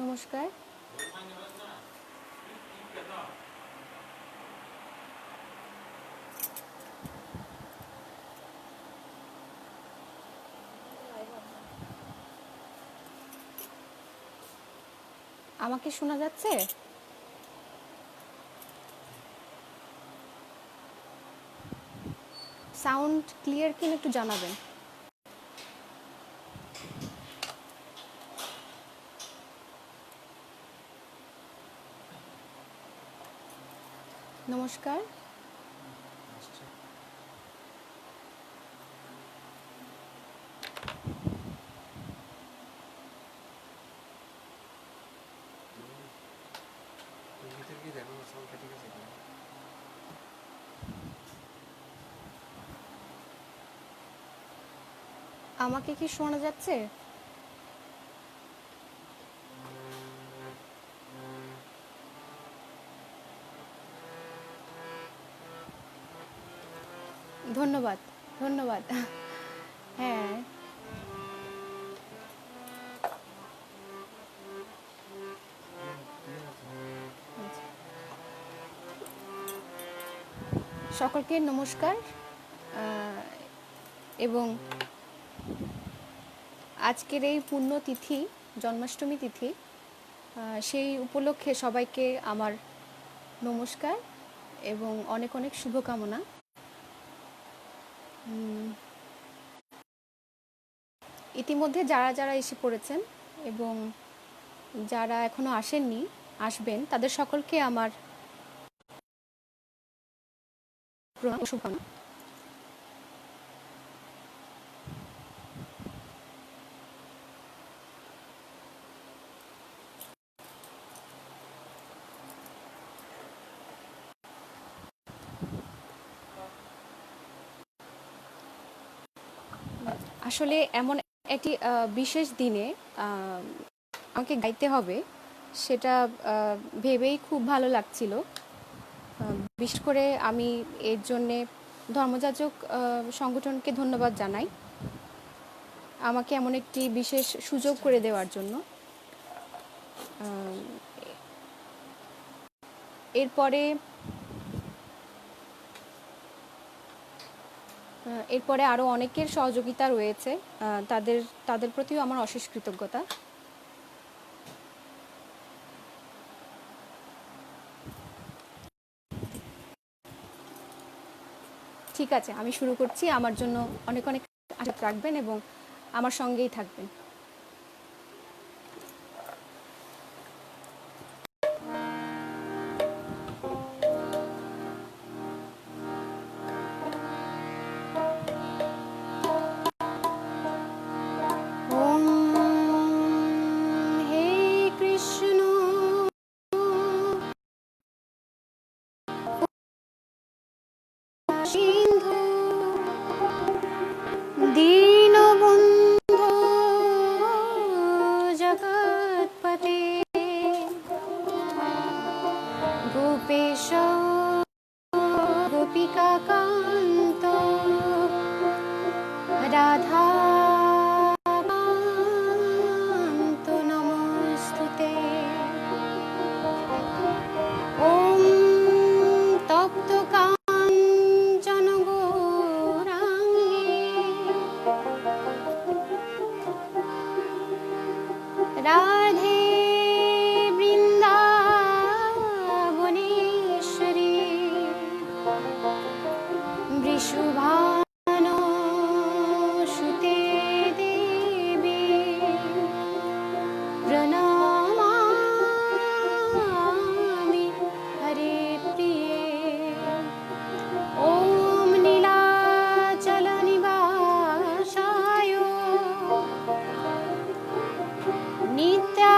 নমস্কার। আমাকে শোনা যাচ্ছে? সাউন্ড ক্লিয়ার কিনা একটু জানাবেন। নমস্কার। আমাকে কি শোনা যাচ্ছে? ধন্যবাদ, ধন্যবাদ। হ্যাঁ, সকলকে নমস্কার। এবং আজকের এই পুণ্যতিথি, জন্মাষ্টমী তিথি, সেই উপলক্ষে সবাইকে আমার নমস্কার এবং অনেক অনেক শুভকামনা। ইতিমধ্যে যারা যারা এসে পড়েছেন এবং যারা এখনো আসেননি, আসবেন, তাদের সকলকে আমার শুভকামনা। আসলে এমন একটি বিশেষ দিনে আমাকে গাইতে হবে, সেটা ভেবেই খুব ভালো লাগছিল। বিশেষ করে আমি এর জন্যে ধর্মযাজক সংগঠনকে ধন্যবাদ জানাই আমাকে এমন একটি বিশেষ সুযোগ করে দেওয়ার জন্য। এরপরে আরও অনেকের সহযোগিতা রয়েছে, তাদের প্রতিও আমার অশেষ কৃতজ্ঞতা। ঠিক আছে, আমি শুরু করছি। আমার জন্য অনেক অনেক আশা রাখবেন এবং আমার সঙ্গেই থাকবেন। দীনবন্ধু জগৎপতে গোপেশ গোপিকাকান্ত রাধা নমস্তুতে। ওম তপ্ত কাঞ্চন গৌরাঙ্গে রাধে বৃন্দাবনেশ্বরী বৃষভানুসুতে দেবী প্রণমামি হরে প্রিয়ে। ওম নীলাচল নিবাসায় নিত্যা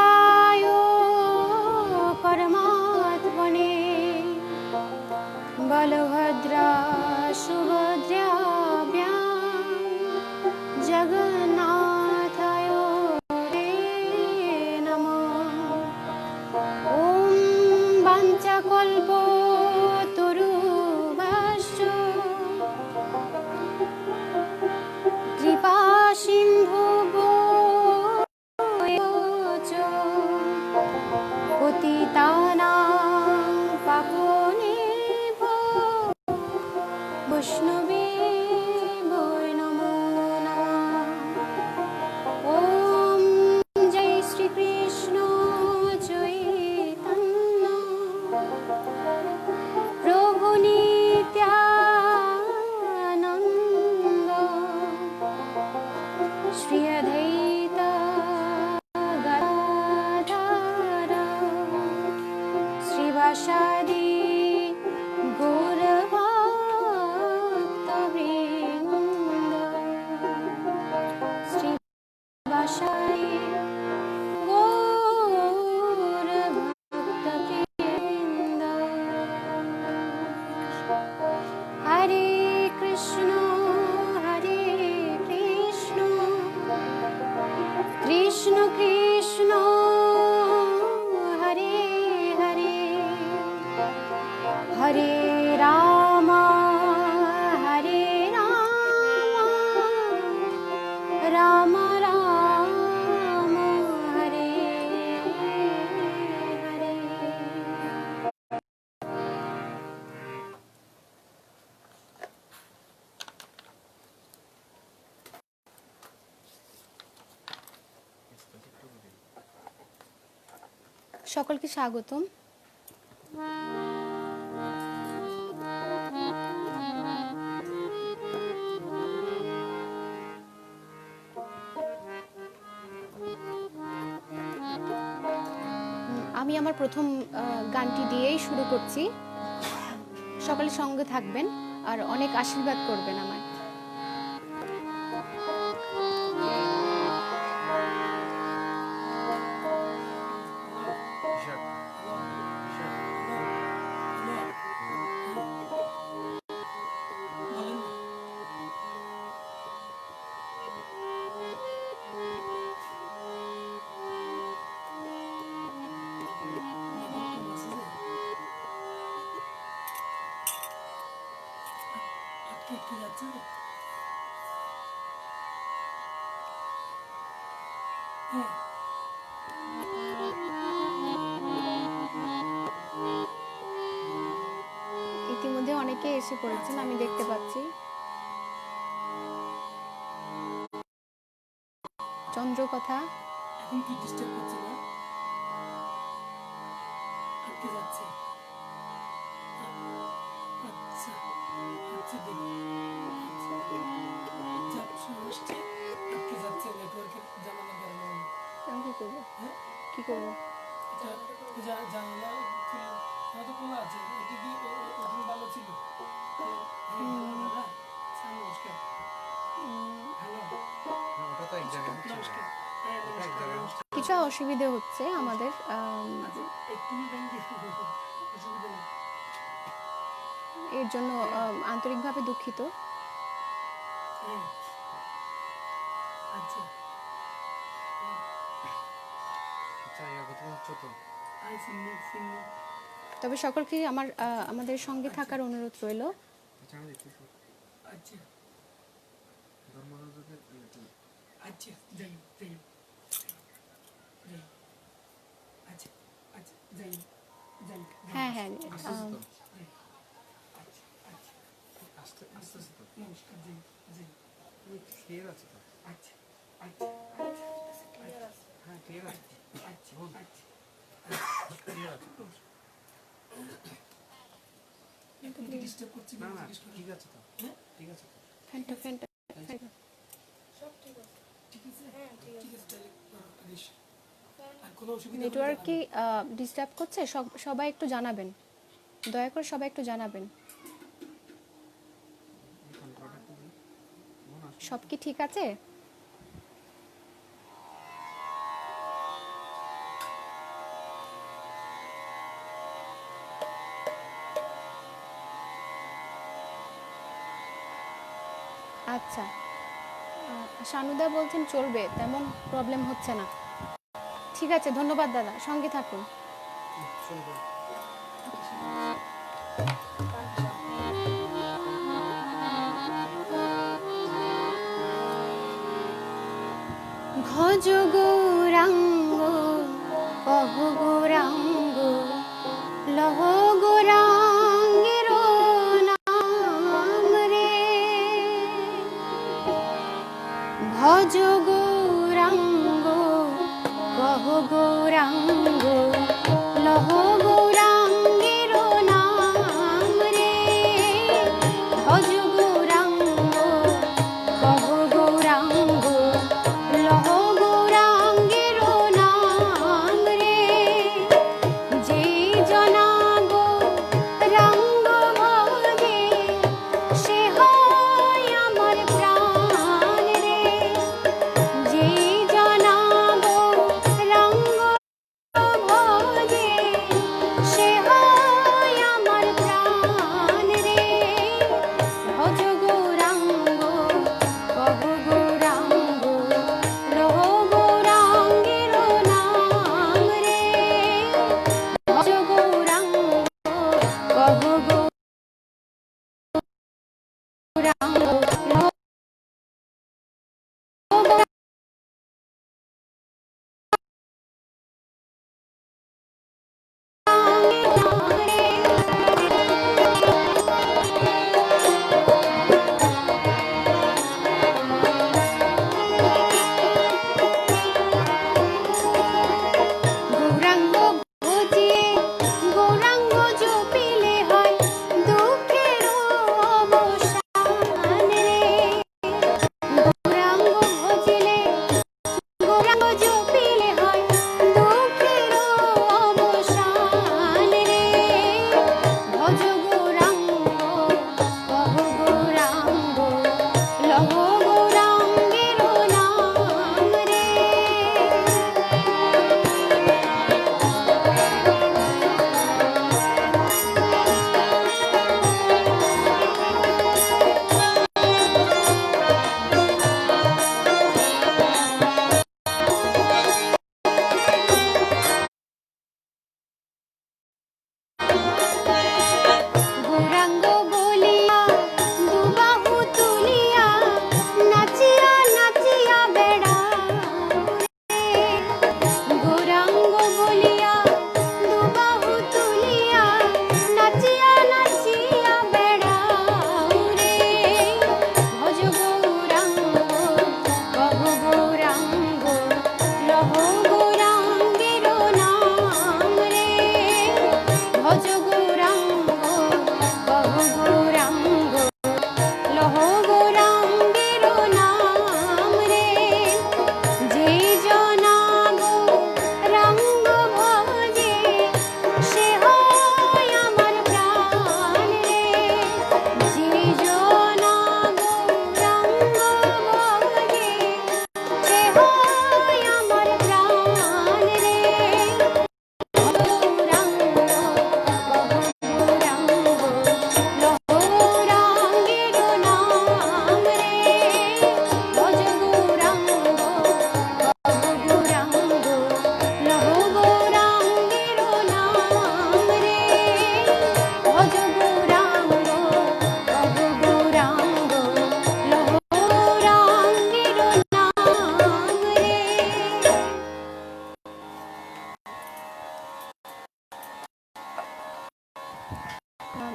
সকলকে স্বাগতম। আমি আমার প্রথম গানটি দিয়েই শুরু করছি। সকলে সঙ্গে থাকবেন আর অনেক আশীর্বাদ করবেন আমায়। ইতিমধ্যে অনেকে এসে পড়েছেন, আমি দেখতে পাচ্ছি। চন্দ্র কথা এখন কি ডিস্টার্ব করছে না? আটকে যাচ্ছে। আচ্ছা আচ্ছা দেখি সমস্যা আটকে যাচ্ছে নেটওয়ার্কের জানালা কারণে। আমি কি করবো? হ্যাঁ কি করবো? এটা জানালা হয়তো খোলা আছে, এটা কি ওখানে ভালো ছিল? দাদা নমস্কার। হ্যালো ওটা তো এক জায়গায় নমস্কার। কিছু অসুবিধে হচ্ছে আমাদের, এর জন্য আন্তরিকভাবে দুঃখিত। তবে সকলকে আমাদের সঙ্গে থাকার অনুরোধ রইল। হ্যাঁ হ্যাঁ নেটওয়ার্ক কি ডিস্টার্ব করছে? সবাই একটু জানাবেন, দয়া করে সবাই একটু জানাবেন। সব কি ঠিক আছে? আচ্ছা, শানুদা বলছেন চলবে, তেমন প্রবলেম হচ্ছে না। ঠিক আছে, ধন্যবাদ দাদা, সঙ্গে থাকুন। ভজ গৌরাঙ্গ কহ গৌরাঙ্গ লহ গৌরাঙ্গের নাম রে, ভজ গৌরাঙ্গ কহ গৌরাঙ্গ লহ গৌরাঙ্গের নাম রে, ভজ গৌরাঙ্গ কহ গৌরাঙ্গ লহ গৌরাঙ্গের নাম রে, যে জনা গৌরাঙ্গ ভজে সে হয় আমার প্রাণ রে, যে জনা গৌরাঙ্গ আম,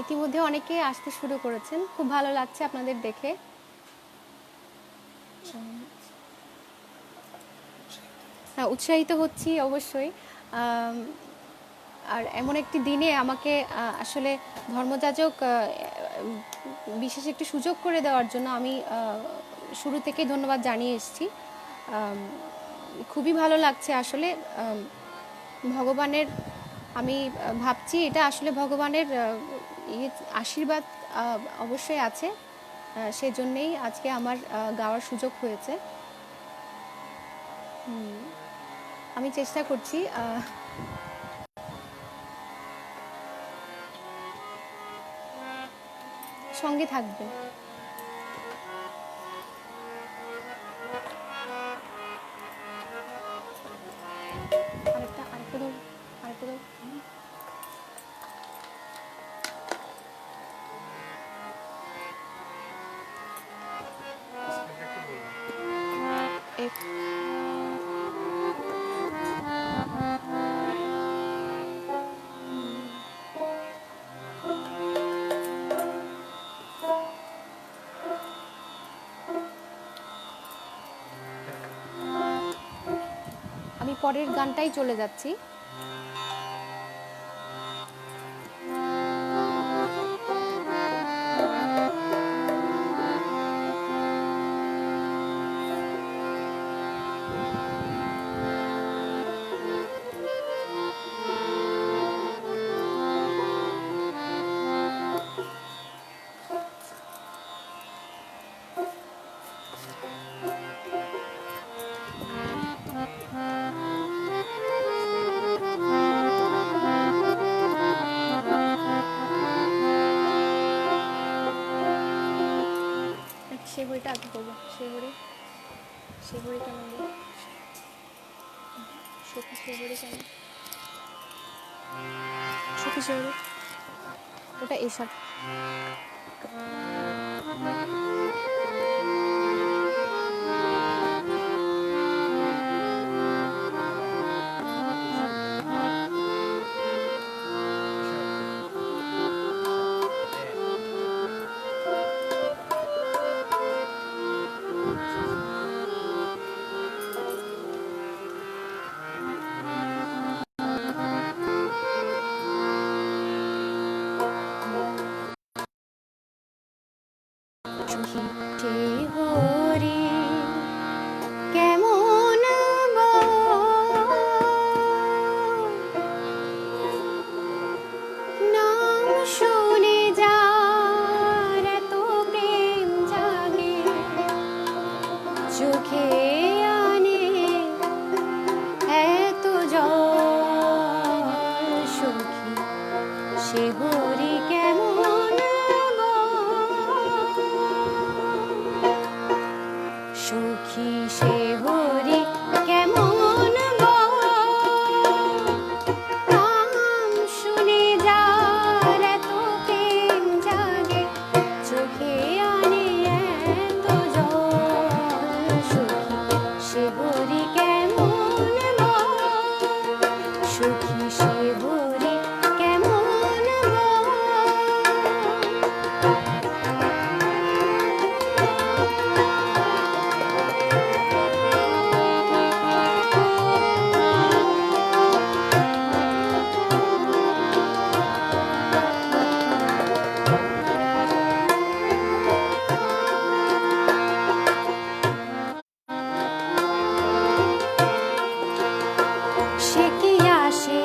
ইতিমধ্যে অনেকে আসতে শুরু করেছেন, খুব ভালো লাগছে আপনাদের দেখে। হ্যাঁ, উৎসাহিত হচ্ছি অবশ্যই। আম, আর এমন একটি দিনে আমাকে আসলে ধর্মযাজক বিশেষ একটি সুযোগ করে দেওয়ার জন্য আমি শুরু থেকেই ধন্যবাদ জানিয়ে এসেছি। আম, খুবই ভালো লাগছে আসলে। ভগবানের, আমি ভাবছি এটা আসলে ভগবানের আশীর্বাদ অবশ্যই আছে। সেজন্যেই আজকে আমার গাওয়ার সুযোগ হয়েছে। আমি চেষ্টা করছি সঙ্গে থাকবে। আরেকটা আরেকটা দাও, আরেকটা দাও। এক আমি পরের গানটাই চলে যাচ্ছি। সে হরিটা আগে করবো। সে হরি কেমন দেবো? সখী সে হরি কেমন? সখী সে হরি, ওটা এসার। সখী সে হরি কেমন গো, নাম শুনে যার এত প্রেম জাগে, চোখে আনে এত জল। সখী সে হরি কেমন গো, সখী সে হরি কেমন গো, নাম শুনে যার এত প্রেম জাগে, চোখে আনে এত জল। সখী সে হরি কেমন গো, সখী সে হরি কেমন গো। সে কি আসে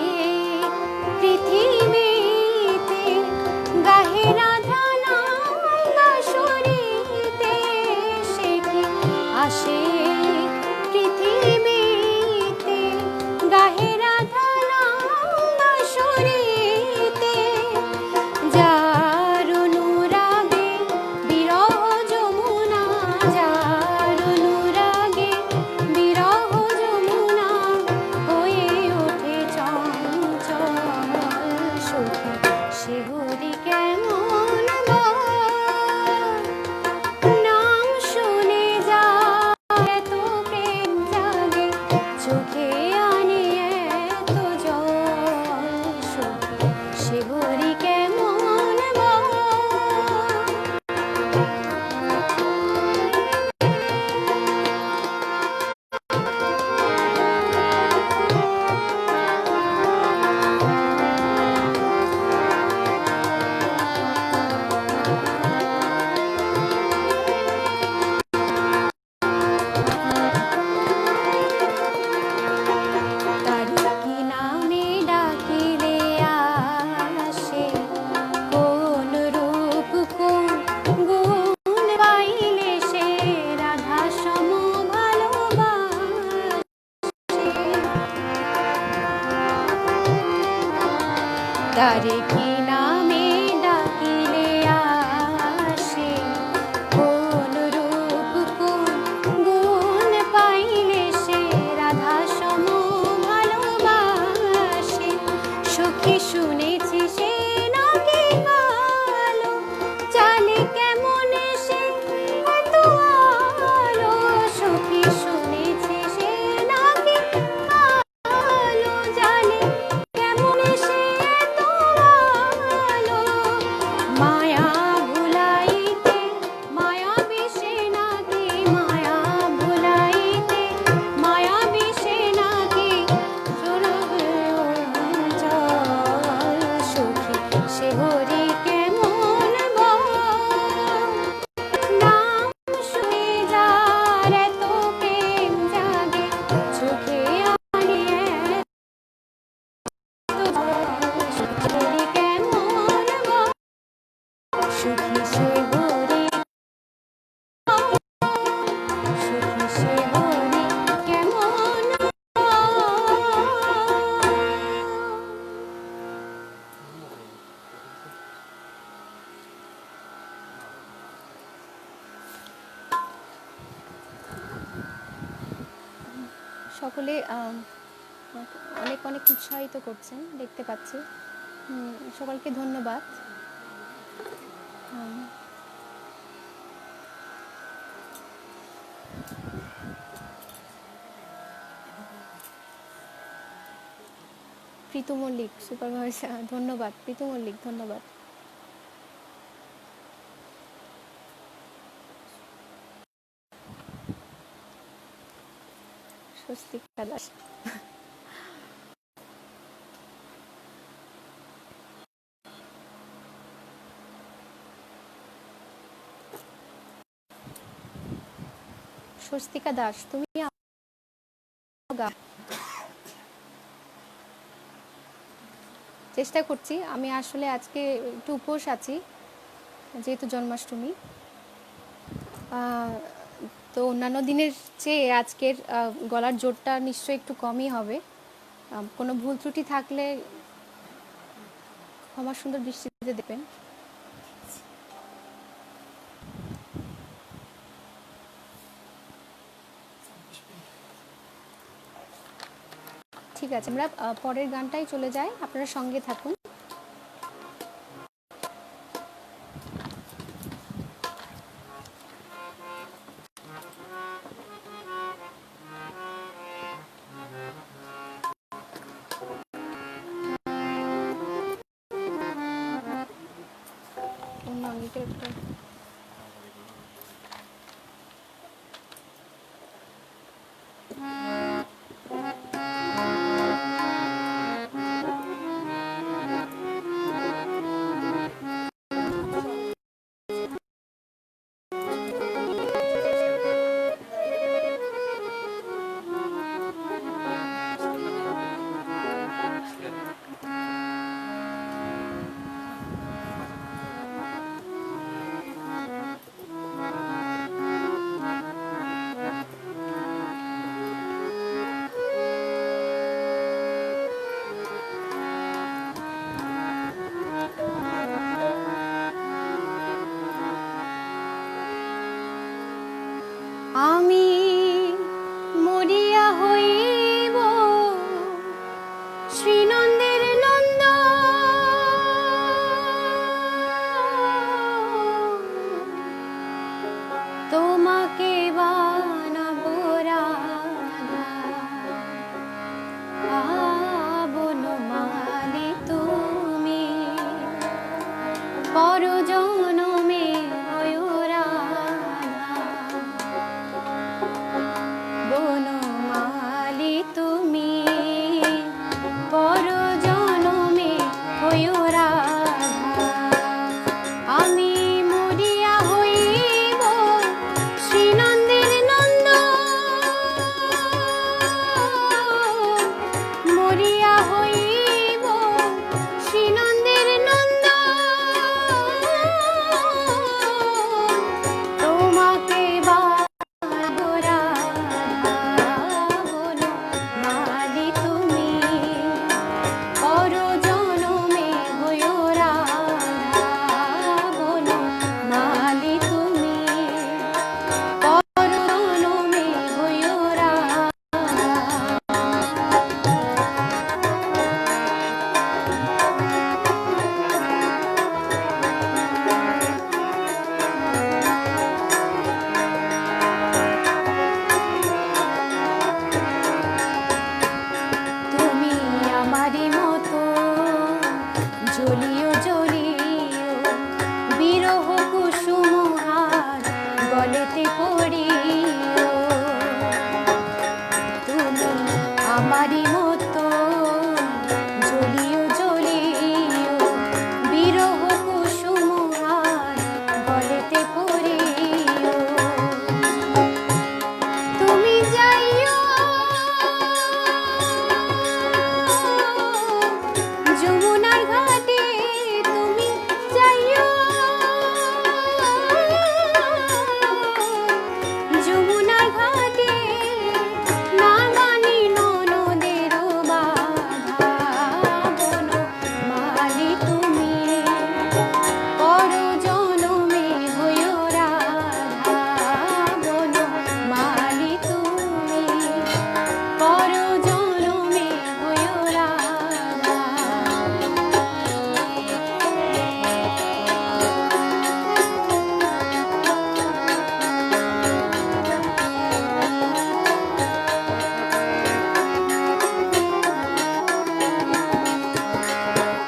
তারে কি নামে ডাকিলে আসে, কোন রূপ কোন গুণ পাইলে সে রাধা সম ভালোবাসে। সখী শুনেছি সে নাকি কালো, জানে কেমন সে এত আলো। সখী শুনেছি সে নাকি কালো, জানে কেমন সে এত আলো। মায়া ভুলাইতে মায়া বিষে নাকি, মায়া ভুলাইতে মায়া বিষে নাকি সুরভ অঞ্চল। সখী সে হরি কেমন বল, নাম শুনে যার এত প্রেম জাগে, চোখে আনে এত জল। সখী হরি কেমন বল, সখী সে হরি, সখী সে হরি কেমন বল। সকলে অনেক অনেক উৎসাহিত করছেন দেখতে পাচ্ছি। সকলকে ধন্যবাদ। উম, প্রীতু মল্লিক সুপারভাইজার, ধন্যবাদ। প্রীতু মল্লিক ধন্যবাদ। স্বস্তিকা দাস, স্বস্তিকা দাস তুমি গাও। চেষ্টা করছি, আমি আসলে আজকে একটু উপোস আছি যেহেতু জন্মাষ্টমী। তো অন্যান্য দিনের চেয়ে আজকের গলার জোরটা নিশ্চয়ই একটু কমই হবে। কোনো ভুল ত্রুটি থাকলে ক্ষমা সুন্দর দৃষ্টিতে দেবেন। ঠিক আছে, আমরা পরের গানটাই চলে যাই, আপনারা সঙ্গে থাকুন। অন্য অঙ্গিটা একটু আমি মরিয়া হইব শ্রীনন্দের নন্দ, তোমাকে বানাবো রাধা, বনমালী তুমি পরজনমে হয়ো রাধা। বনমালী তুমি পরজনমে হয়ো রাধা। আমি মরিয়া হইব শ্রীনন্দের নন্দ, মরিয়া হইব শ্রীনন্দের নন্দ, তোমাকে বানাবো রাধা, বনমালী তুমি পরজনমে আমারই মতো জ্বলিও জ্বলিও বিরহ কুসুম হার গলেতে পড়িও তুমি আমারই মতো জ্বলিও জ্বলিও বিরহ কুসুম হার গলেতে পড়িও তুমি যাইও যমুনার ঘাটে তুমি যাইও যমুনার ঘাটে না মানি ননদের বাধা বন মালি তুমি পর জনমে হইও রাধা বন মালি তুমি পর জনমে হইও রাধা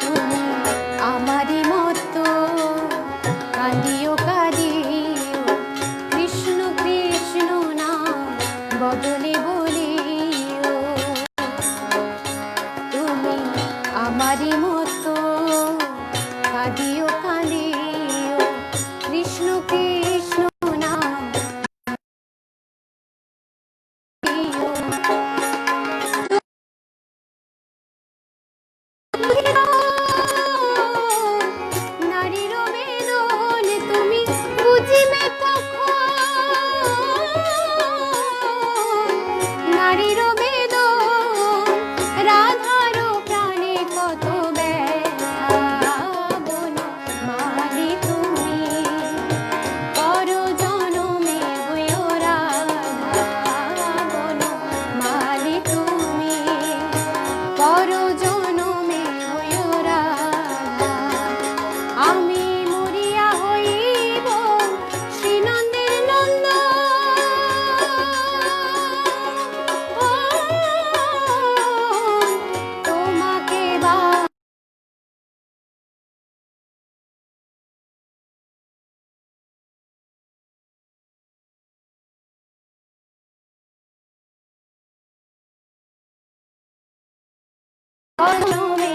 তুমি আমারই মতো কাঁদিও কাঁদিও কৃষ্ণ কৃষ্ণ নাম বদলে বলিও তুমি আমারই মতো কাঁদিও কাঁদিও কৃষ্ণ কৃষ্ণ নাম বলিও নারীর বেদন তুমি বুঝিবে তখন নারীর বেদন রাধার প্রাণে কত ব্যথা বন মালি তুমি পর জনমে হইও রাধা বন মালি তুমি পর জনমে হইও রাধা আমি মরিয়া হইব শ্রীনন্দের নন্দ তোমাকে বা জনমে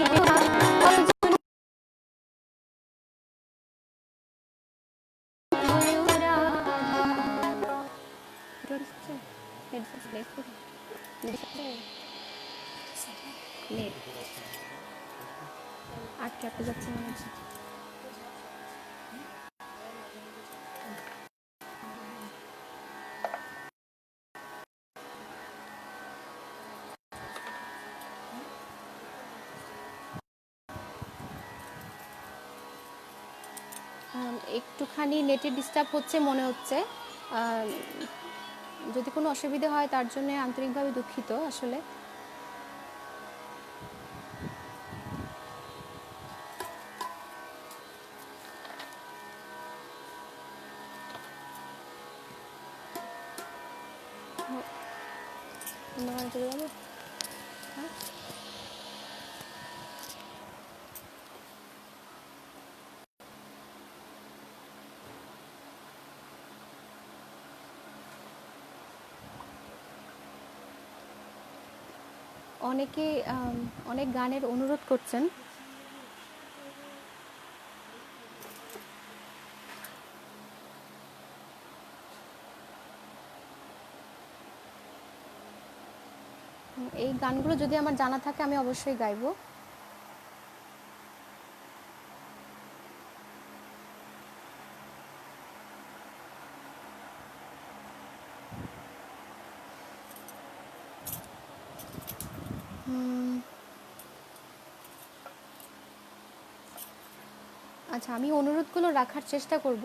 হইও রাধা নেট আটকে আটকে যাচ্ছে মনে হচ্ছে একটুখানি নেটে ডিস্টার্ব হচ্ছে মনে হচ্ছে যদি কোনো অসুবিধা হয় তার জন্য আন্তরিকভাবে দুঃখিত আসলে অন্য গান চলে যাবে হ্যাঁ অনেকে অনেক গানের অনুরোধ করছেন এই গানগুলো যদি আমার জানা থাকে আমি অবশ্যই গাইবো আচ্ছা আমি অনুরোধগুলো রাখার চেষ্টা করব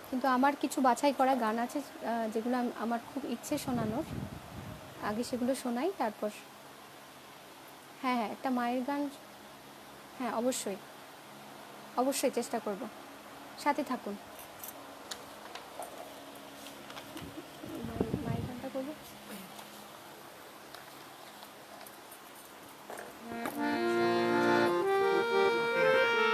কিন্তু আমার কিছু বাছাই করা গান আছে যেগুলো আমার খুব ইচ্ছে শোনানোর আগে সেগুলো শোনাই তারপর হ্যাঁ হ্যাঁ একটা মায়ের গান হ্যাঁ অবশ্যই অবশ্যই চেষ্টা করব সাথে থাকুন মায়ের গানটা করব ঠিক আছে, কথা বলো। এফ, এফ না?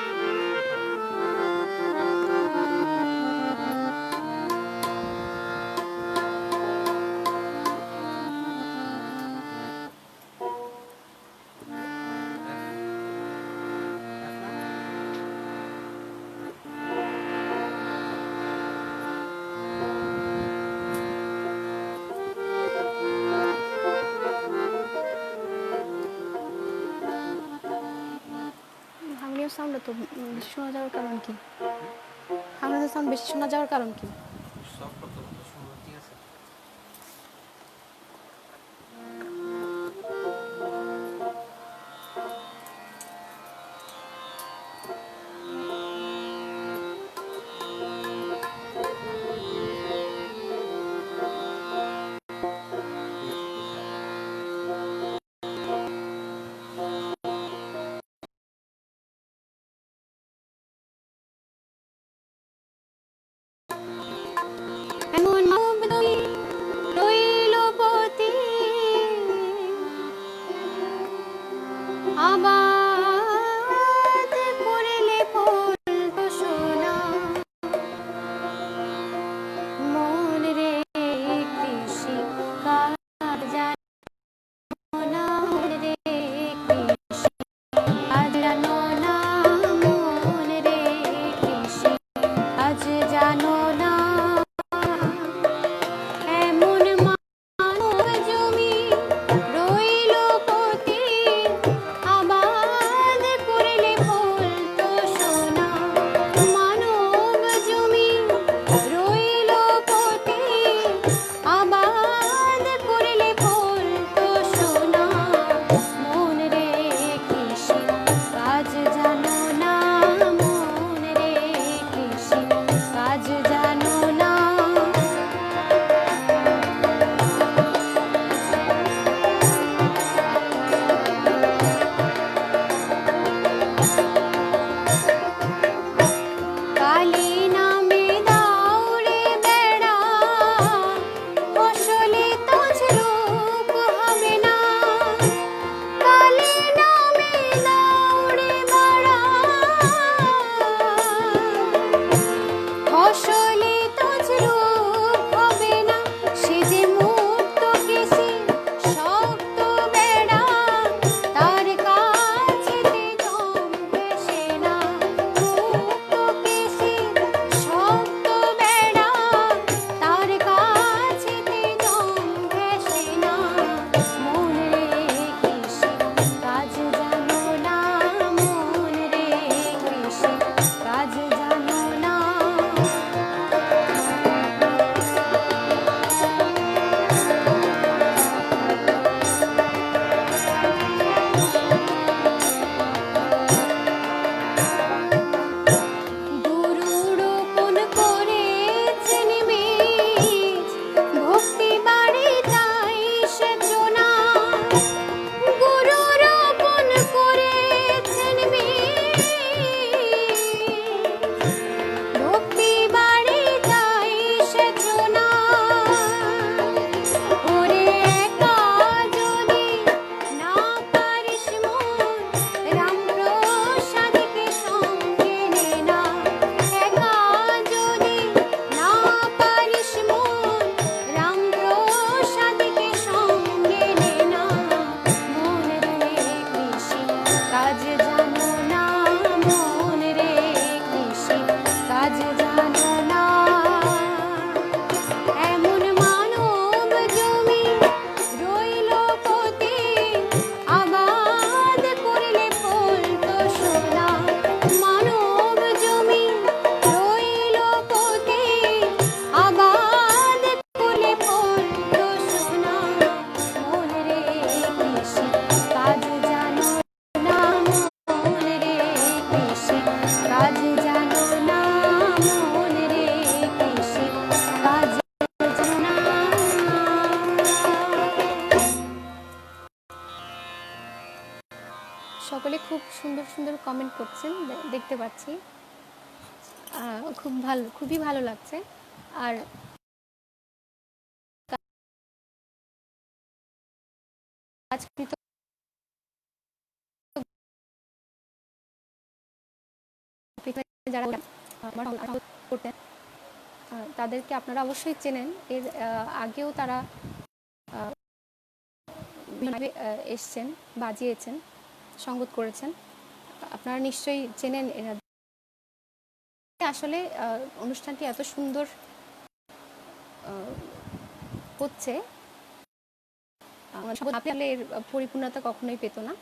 হারমোনিয়াম সাউন্ড তো বেশি শোনা যাওয়ার কারণ কি? হুম? হারমোনিয়াম সাউন্ড বেশি শোনা যাওয়ার কারণ কি? সব করতে করতে শুনবো, ঠিক আছে? ঠিক আছে, করছি। এমন মানব রইল পতি আবাদ করিলে ফুল তো সোনা মন রে কৃষি কাজ জানো না মন রে কৃষি কাজ জানো না মন রে কৃষি কাজ জানো না এমন মানব জমি রইল পতি আবাদ করিলে ফুল তো সোনা মানব জমি রইল পতি আবাদ করিলে ফুল তো সোনা মন রে কৃষি কাজ জানো না মন রে কৃষি কাজ জানো না কালী নামে দাউড়ে বেড়া ফসলে তোজ রূপ হবে না কালী নামে দাউড়ে বেড়া ফসলে তোজ রূপ হবে না সে যে মুক্ত কেশি শক্ত বেড়া তার কাছেতে জমবে সে না মুক্ত কেশি শক্ত বেড়া তার কাছেতে জমবে সে না মন রে কৃষি কাজ জানো না মন রে কৃষি কাজ জানো না গুরু রোপণ করেছেন বীজ ভক্তি বাড়ি তাই সেচনা গুরু রোপণ করেছেন বীজ ভক্তি বাড়ি তাই সেচনা ওরে একা যদি না পারিস মন রাম প্রসাদকে সঙ্গে নে না একা যদি না পারিস মন রাম প্রসাদকে সঙ্গে নে না মন রে কৃষি কাজ জানো না মন রে কৃষি কাজ জানো না এমন মানব জমি রইল পতি আবাদ করিলে ফুল তো সোনা মানব জমি রইল পতি আবাদ করিলে ফুল তো সোনা মন রে কৃষি কাজ জানো না মন রে কৃষি কাজ জানো না মন রে কৃষি কাজ জানো না সকলে খুব সুন্দর সুন্দর কমেন্ট করছেন দেখতে পাচ্ছি খুবই ভালো লাগছে আর কাজকৃত যারা আমার সঙ্গে করতেন তাদেরকে আপনারা অবশ্যই চেনেন। এর আগেও তারা এসছেন, বাজিয়েছেন, সঙ্গত করেছেন, আপনারা নিশ্চয়ই চেনেন। আসলে অনুষ্ঠানটি এত সুন্দর হচ্ছে, আসলে এর পরিপূর্ণতা কখনোই পেত না।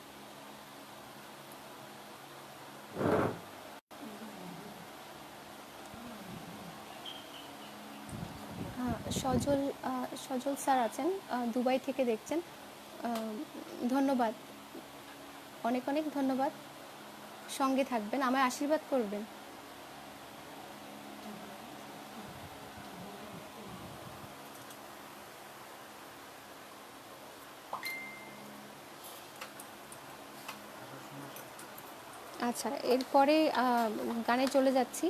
সজল স্যার আছেন, দুবাই থেকে দেখছেন। ধন্যবাদ, অনেক অনেক ধন্যবাদ। সঙ্গে থাকবেন, আমায় আশীর্বাদ করবেন। আচ্ছা, এরপরে গানে চলে যাচ্ছি।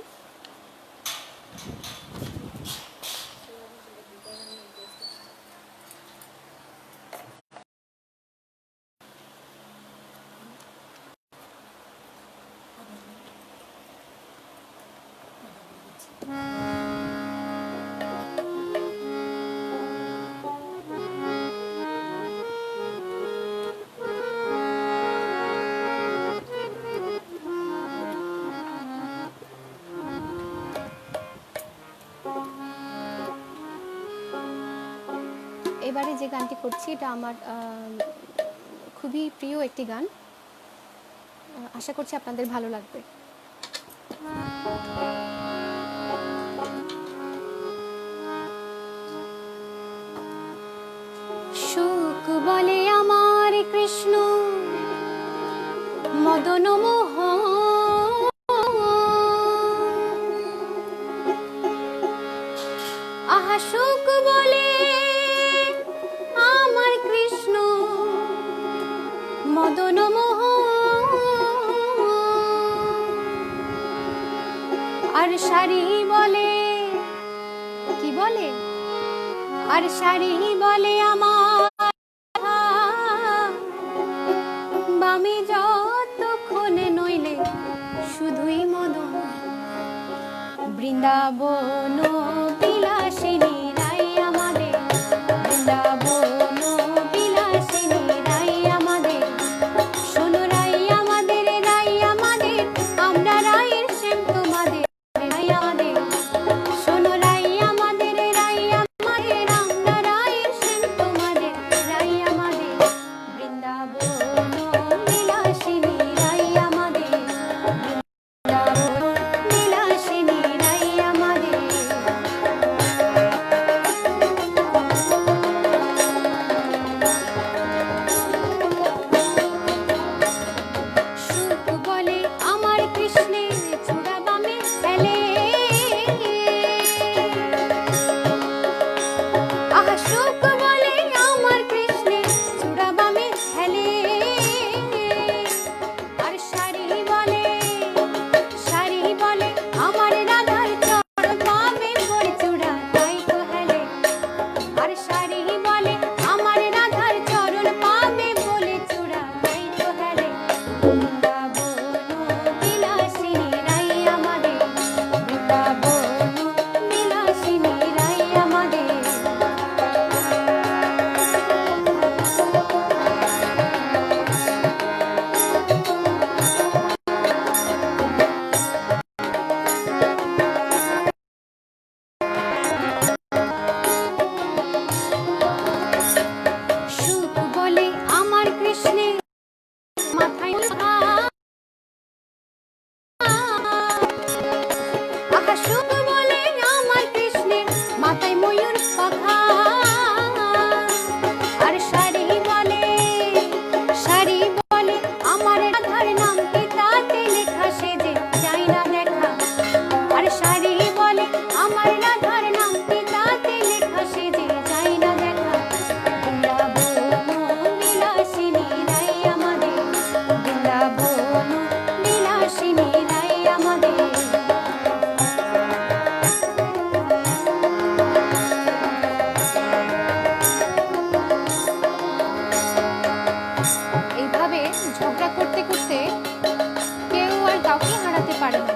এবারে যে গানটি করছি এটা আমার খুবই প্রিয় একটি গান, আশা করছি আপনাদের ভালো লাগবে। সুখ বলে আমার কৃষ্ণ মদন মোহন, আহা সুখ বলে আমার কৃষ্ণ মদন মোহন, আর শাড়ি বলে কি বলে, আর শাড়ি বলে আমার বামে যতক্ষণ নইলে শুধুই মদন। বৃন্দাবন বিলাসিনী রাই আমাদের, বৃন্দাবন বিলাসিনী রাই আমাদের, শোনো রাই আমাদের, রাই আমাদের, আমরা রাইয়ের শ্যাম তোমাদের, রাই আমাদের, শোনো রাই আমাদের, রাই আমাদের, আমরা রাইয়ের শ্যাম তোমাদের, রাই আমাদের, বৃন্দাবন বিলাসিনী রাই আমাদের, বৃন্দাবন বিলাসিনী রাই আমাদের। সুখ বলে আমার কৃষ্ণের চূড়া বামে ফেলে, আহা সুখ বলে আমার কৃষ্ণের চূড়া বামে ফেলে, আর শাড়ি বলে, শাড়ি বলে আমার রাধার চরণ পাবে পড়ে চূড়া তাই তো হেলে, আর শাড়ি বলে আমার রাধার চরণ পাবে বলে চূড়া তাই তো হেলে। বৃন্দাবন বিলাসিনী রাই আমাদের, বৃন্দাবন বিলাসিনী রাই আমাদের। সুখ বলে আমার কৃষ্ণের মাথায় আহা সুখ বলে আমার কৃষ্ণের মাথায় ময়ূর পাখা, আর শাড়ি বলে, শাড়ি বলে আমার রাধার নাম কি তাতে লেখা সে যে যায় না দেখা, আর শাড়ি বলে আমার রাধার নাম কি তাতে লেখা সে যে যায় না দেখা। বৃন্দাবন বিলাসিনী রাই আমাদের, বৃন্দাবন বিলাসিনী রাই আমাদের। এইভাবে ঝগড়া করতে করতে কেউ আর কাউকে হারাতে পারে না।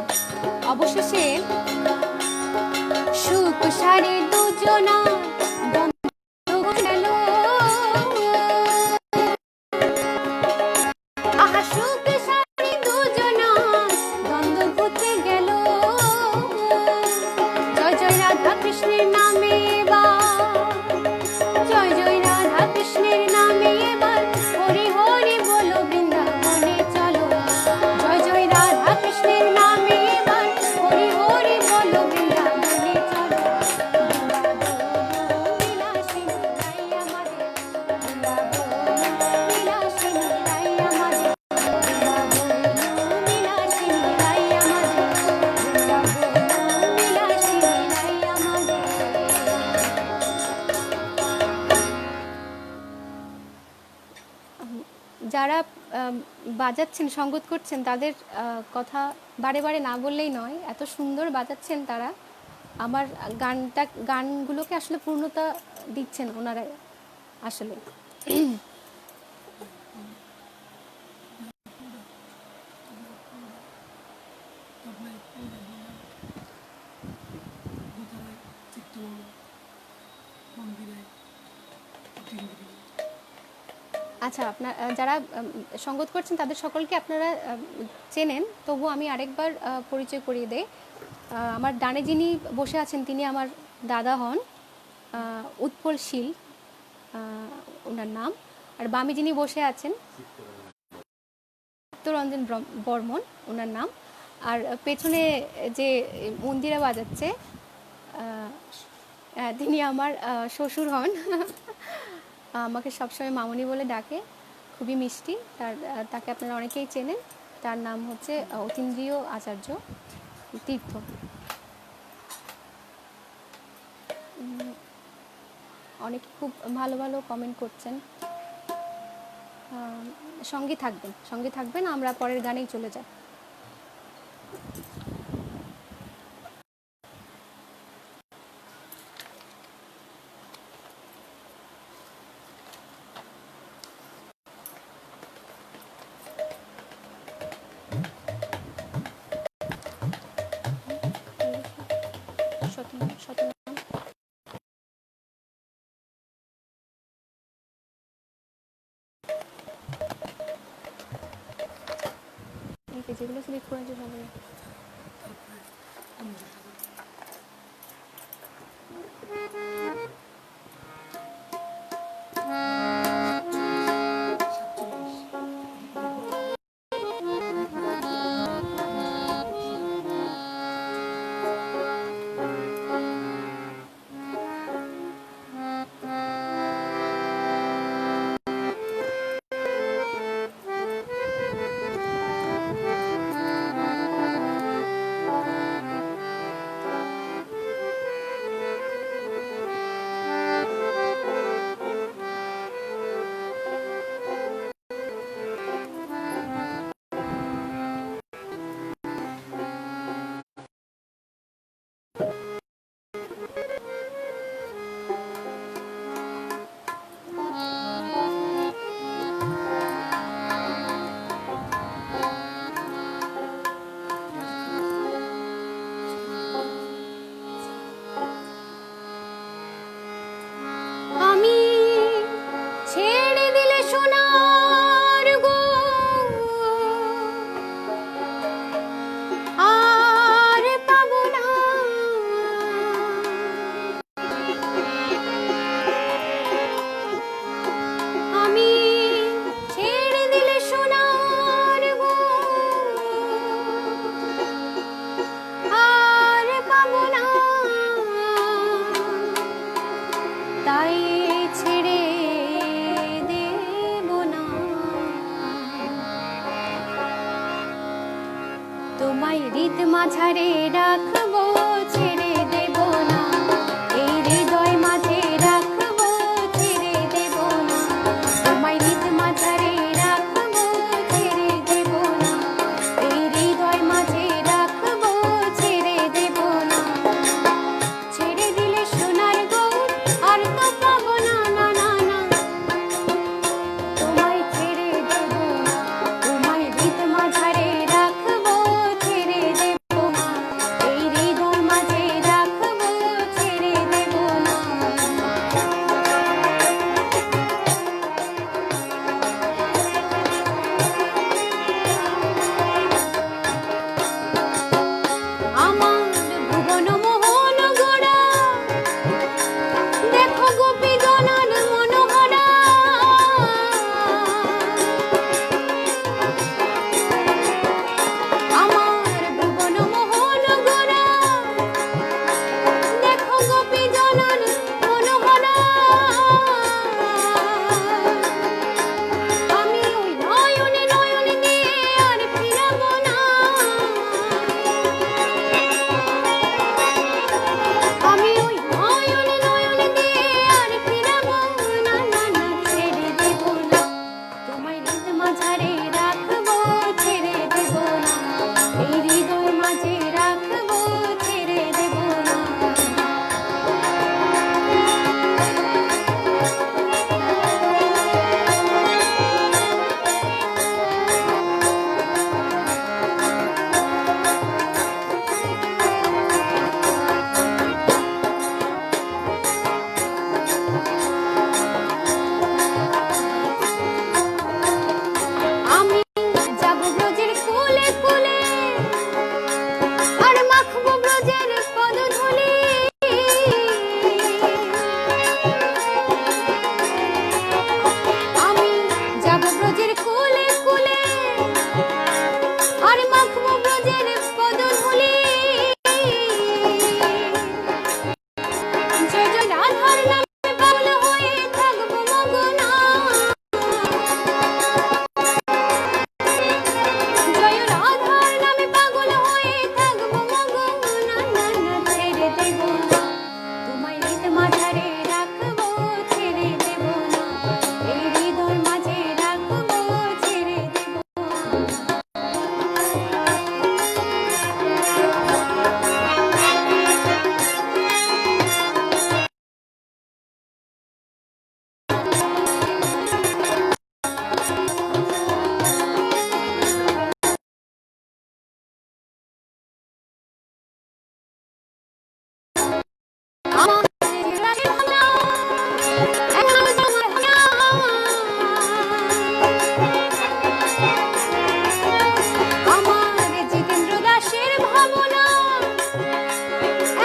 যারা বাজাচ্ছেন, সঙ্গত করছেন, তাদের কথা বারে বারে না বললেই নয়, এত সুন্দর বাজাচ্ছেন তারা। আমার গানগুলোকে আসলে পূর্ণতা দিচ্ছেন ওনারা আসলে। দোতলায় চিত্তবঙ্গ মন্দিরে তিনদিকে আচ্ছা, আপনার যারা সঙ্গত করছেন তাদের সকলকে আপনারা চেনেন, তবু আমি আরেকবার পরিচয় করিয়ে দেই। আমার ডানে যিনি বসে আছেন তিনি আমার দাদা হন, উৎপল শীল ওনার নাম। আর বামে যিনি বসে আছেন চিত্তরঞ্জন বর্মন ওনার নাম। আর পেছনে যে মন্দিরা বাজাচ্ছে তিনি আমার শ্বশুর হন। আমাকে সবসময় মামনি বলে ডাকে, খুবই মিষ্টি। তাকে আপনারা অনেকেই চেনেন। তার নাম হচ্ছে অতীন্দ্রিয় আচার্য তীর্থ। অনেকে খুব ভালো ভালো কমেন্ট করছেন। সঙ্গে থাকবেন, আমরা পরের গানেই চলে যাই। যেগুলো সিলেক্ট করে হবে। তোমায় হৃদ মাঝারে রাখবো, ছেড়ে দেব না। এই হৃদয় মাঝে রাখবো, ছেড়ে দেব না। তোমায় হৃদ মাঝারে রাখবো, ছেড়ে দেব না। এই হৃদয় মাঝে রাখবো, ছেড়ে দেব না। ছেড়ে দিলে সোনার গৌর আর তো পাবো না, না না না। তোমায় ছেড়ে দেব না, তোমায় হৃদ মাঝারে রাখবো, ছেড়ে দেব না। এই হৃদয় মাঝারে রাখবো ছেড়ে দেব না, এই হৃদয় মাঝে রাখবো ছেড়ে দেব না। আমি যাব ব্রজের কোলে কোলে, আর মাখবো ব্রজের পদধূলি। আমি যাব ব্রজের কোলে কোলে, আর মাখবো ব্রজের পদধূলি। জয় জয় রাধার নামে পাগল হয়ে থাকবো মগনা, জয় রাধার নামে পাগল হয়ে থাকবো মগনা। না না ছেড়ে দেব না, তোমায় হৃদয় মাঝারে রাখবো ছেড়ে দেব না, এই হৃদয় মাঝে রাখবো ছেড়ে দেব না। আমার রাগে ভাঙা, এখনো তোমার ভাঙা। আমার জিতেন্দ্র দাসের ভাবনা,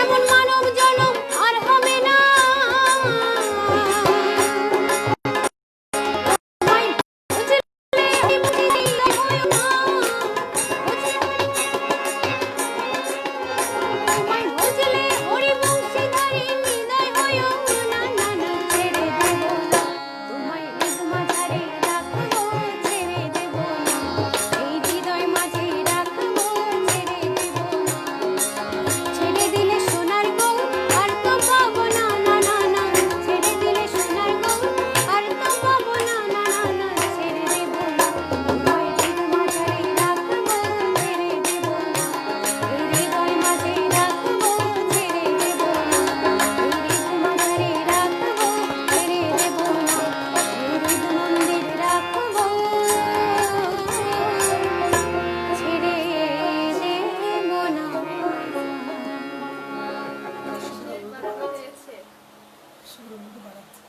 এমন মানব জনম আর হবে না। তোমায় বুঝলে আমি বুঝিনি হয় না, তোমায় বুঝলে হরি বংশীধারী হৃদয় হয় না। না না ছেড়ে দেব না, তোমায় হৃদয় মাঝারে রাখবো ছেড়ে দেব না, এই হৃদয় মাঝে রাখবো ছেড়ে দেব না। ছেড়ে দিলে সোনার গৌ আর তো পাবো না। না না না ছেড়ে দিলে সোনার গৌ আর তো পাবো না। না না না ছেড়ে দেব না, তোমায় হৃদয় মাঝারে রাখবো ছেড়ে দেব না, এই হৃদয় মাঝে রাখবো ছেড়ে দেব না, এই হৃদয় মাঝারে রাখবো ছেড়ে দেব না, এই হৃদয় মন্দিরে রাখবো ছেড়ে দেব না। সুরমুখী বাড়াচ্ছে।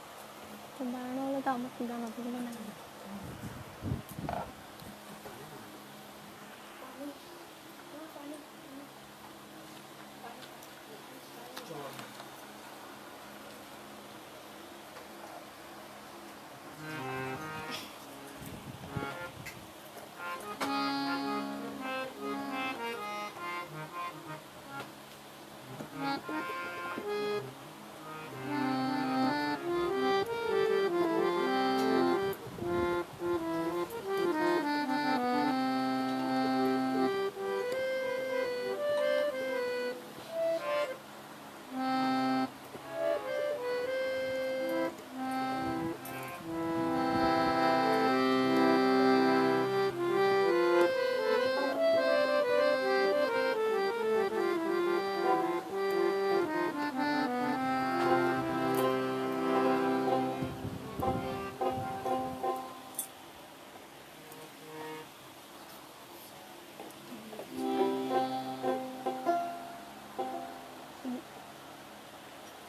তো বানানো হলে তো আমাকে জানাতে হবে না।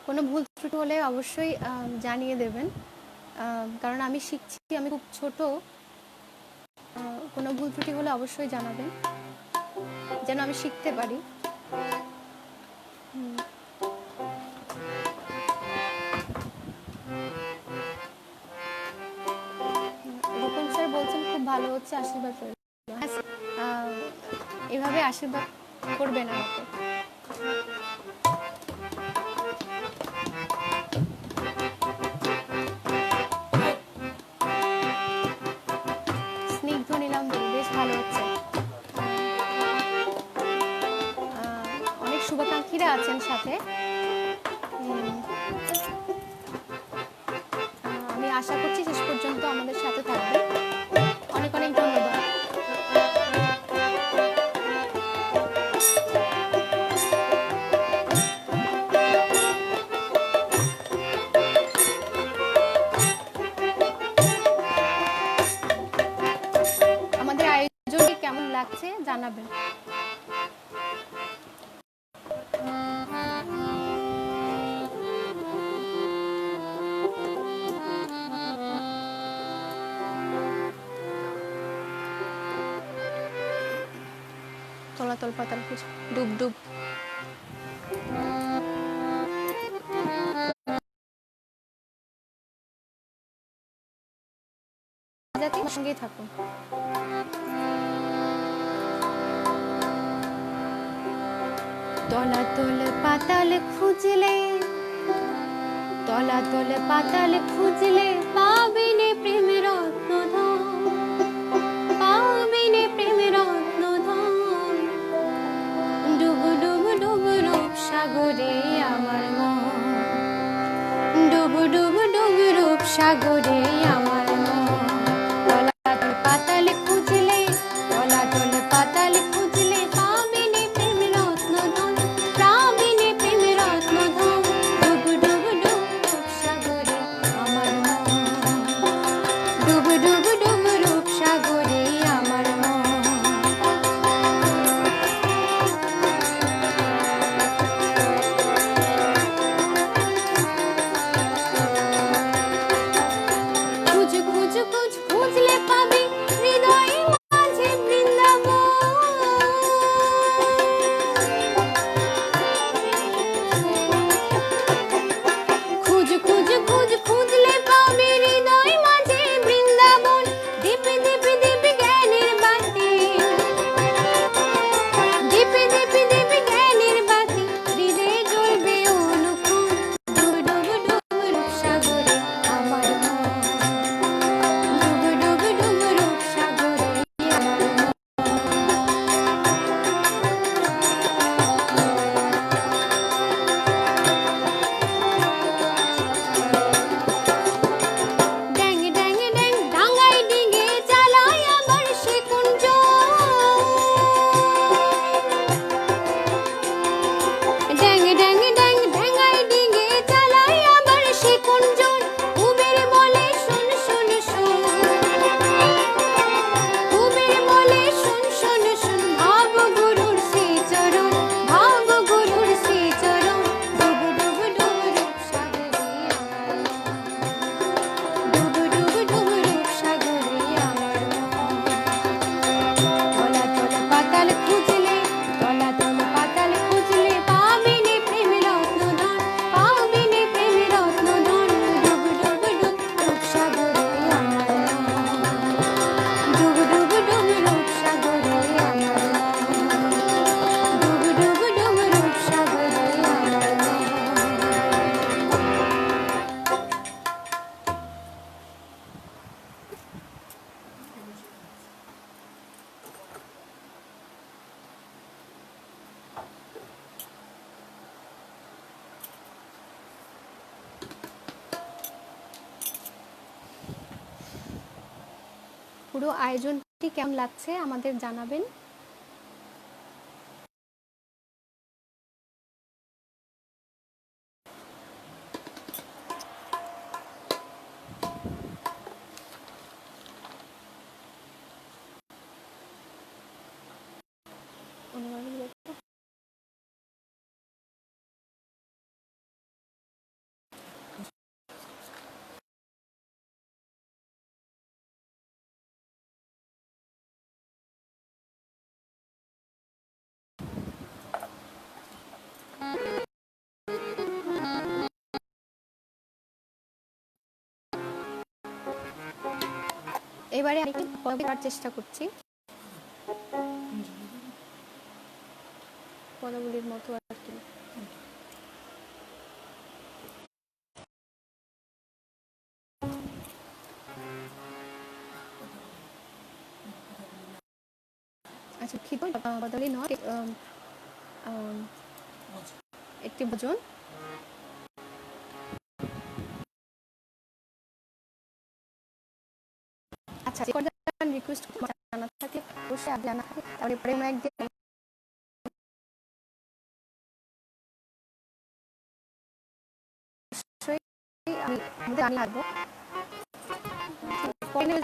কোনো ভুল ত্রুটি হলে অবশ্যই জানিয়ে দেবেন, কারণ আমি শিখছি, আমি খুব ছোট। কোনো ভুল ত্রুটি হলে অবশ্যই জানাবেন, যেন আমি শিখতে পারি। রূপম স্যার বলছেন খুব ভালো হচ্ছে, আশীর্বাদ করবেন। এভাবে আশীর্বাদ করবেন আমাকে। স্নিগ্ধ নিলাম, বেশ ভালো হচ্ছে। অনেক শুভাকাঙ্ক্ষীরা আছেন সাথে। আমি আশা করছি শেষ পর্যন্ত আমাদের সাথে থাকবে। লাগছে জানাবেন। তলাতল পাতাল খুঁজ ডুব ডুব যাতে সঙ্গেই থাকুন। তলাতল পাতাল খুঁজলে, তলাতল পাতাল খুঁজলে পাবিনে প্রেম রত্নধন, পাবিনে প্রেম রত্নধন। ডুব ডুব ডুব রূপ সাগরে আমার মন, ডুব ডুব ডুব রূপ সাগরে আমার মন। তলাতল পাতাল খুঁজলে, তলাতল পাতাল খুঁজলে পাবিনে প্রেম রত্নধন, পাবিনে প্রেম রত্নধন। ডুব ডুব ডুব রূপ সাগরে আমার মন, ডুব ডুব ডুব রূপ সাগরে আমার মন। খুঁজ খুঁজ খুঁজ খুঁজলে পাবি হৃদয়ে মাঝে বৃন্দাবন। খুঁজ খুঁজ খুঁজ খুঁজলে পাবি হৃদয় মাঝে বৃন্দাবন। দীপে দীপে দীপে জ্ঞানের বাতি, দীপে দীপে দীপে জ্ঞানের বাতি, হৃদয়ে জ্বলবে অনুক্ষণ। ডুব ডুব ডুব রূপ সাগরে আমার মন, ডুব ডুব ডুব রূপ সাগরে আমার মন। ড্যাং ড্যাং ড্যাং ডাঙায় ডিঙে চালায় আবার সে কুঞ্জ। ড্যাং ড্যাং ড্যাং ড্যাঙায় ডিঙে চালায় আবার সে কুঞ্জ। কুবের বলে শোন শোন শোন, কুবের বলে শোন শোন শোন, ভাব গুরুর সেই চরণ, ভাব গুরুর সেই চরণ। ডুব ডুব ডুব রূপ সাগরে আমার মন, ডুব ডুব ডুব রূপ সাগরে আমার মন। তলাতল পাতাল খুঁজলে, তলাতল পাতাল খুঁজলে পাবিনে প্রেম রত্নধন, পাবিনে প্রেম রত্নধন। ডুব ডুব ডুব রূপ সাগরে আমার মন, ডুব ডুব ডুব রূপ সাগরে আমার মন, ডুব ডুব ডুব রূপ সাগরে আমার মন। পুরো আয়োজনটি কেমন লাগছে আমাদের জানাবেন। এবারে আমি পদাবলীর চেষ্টা করছি, পদাবলীর মতো আর কি। আচ্ছা দুঃখিত, পদাবলী নয়, একটি ভজন। আচ্ছা রিকোয়েস্ট জানা থাকলে অবশ্যই জানা থাকে, তাহলে পরে একদিন অবশ্যই আমি আসবো। পরে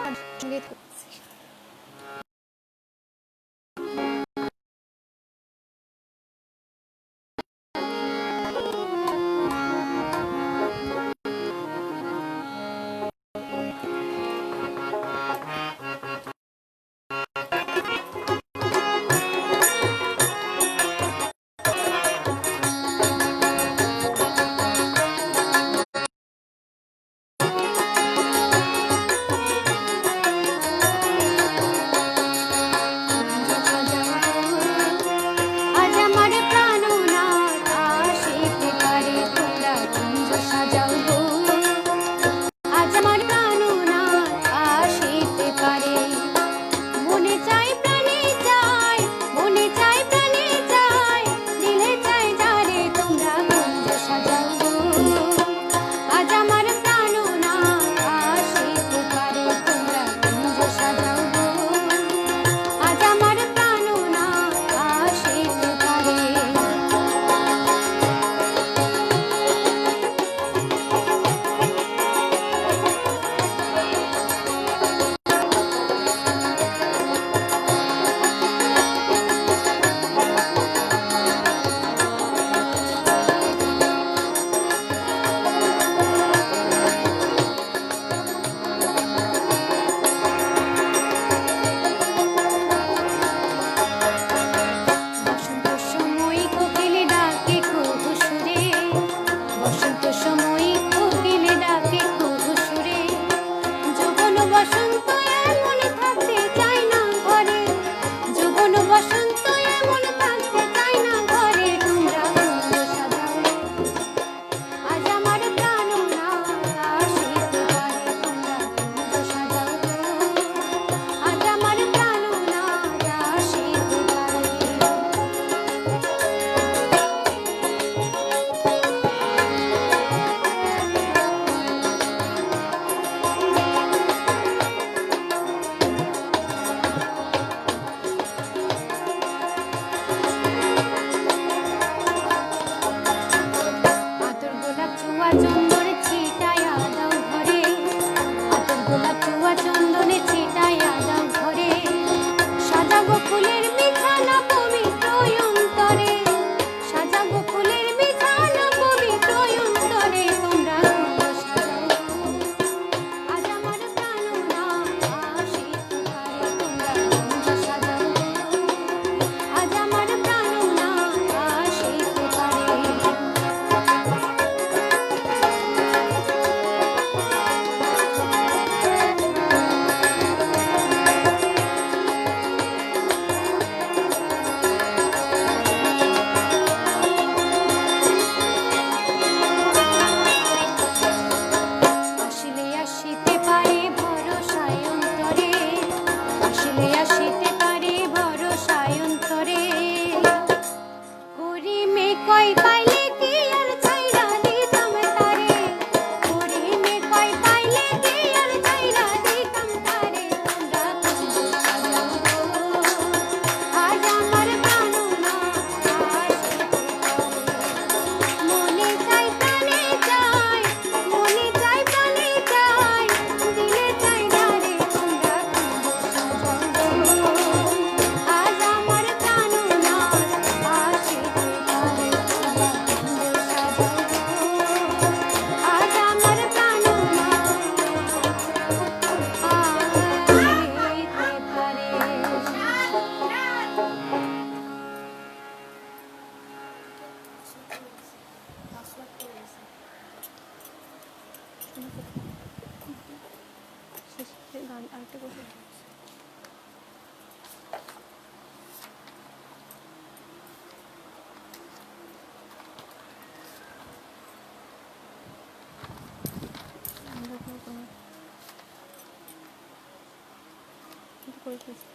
করে ফেলছি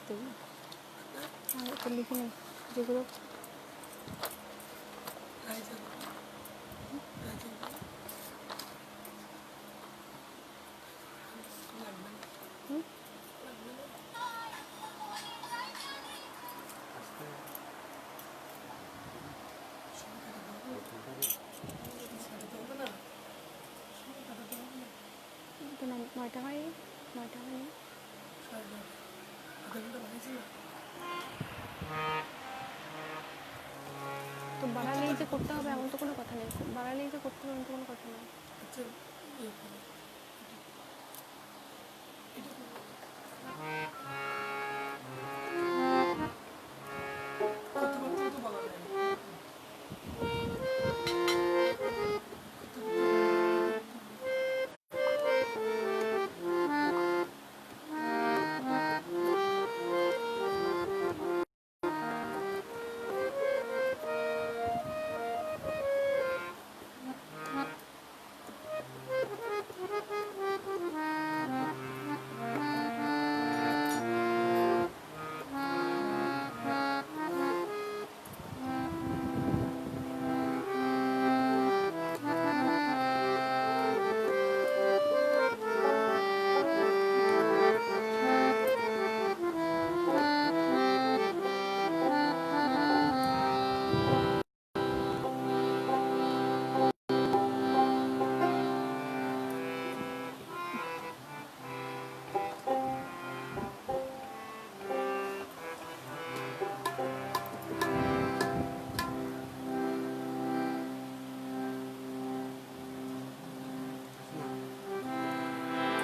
তো এগুলো। আর একটু লিখে নেই যেগুলো হুম? আজকে তো 9টা হয়নি 9টা হয়নি তো বাড়ালেই যে করতে হবে এমন তো কোনো কথা নেই, বাড়ালেই যে করতে হবে এমন তো কোনো কথা নেই।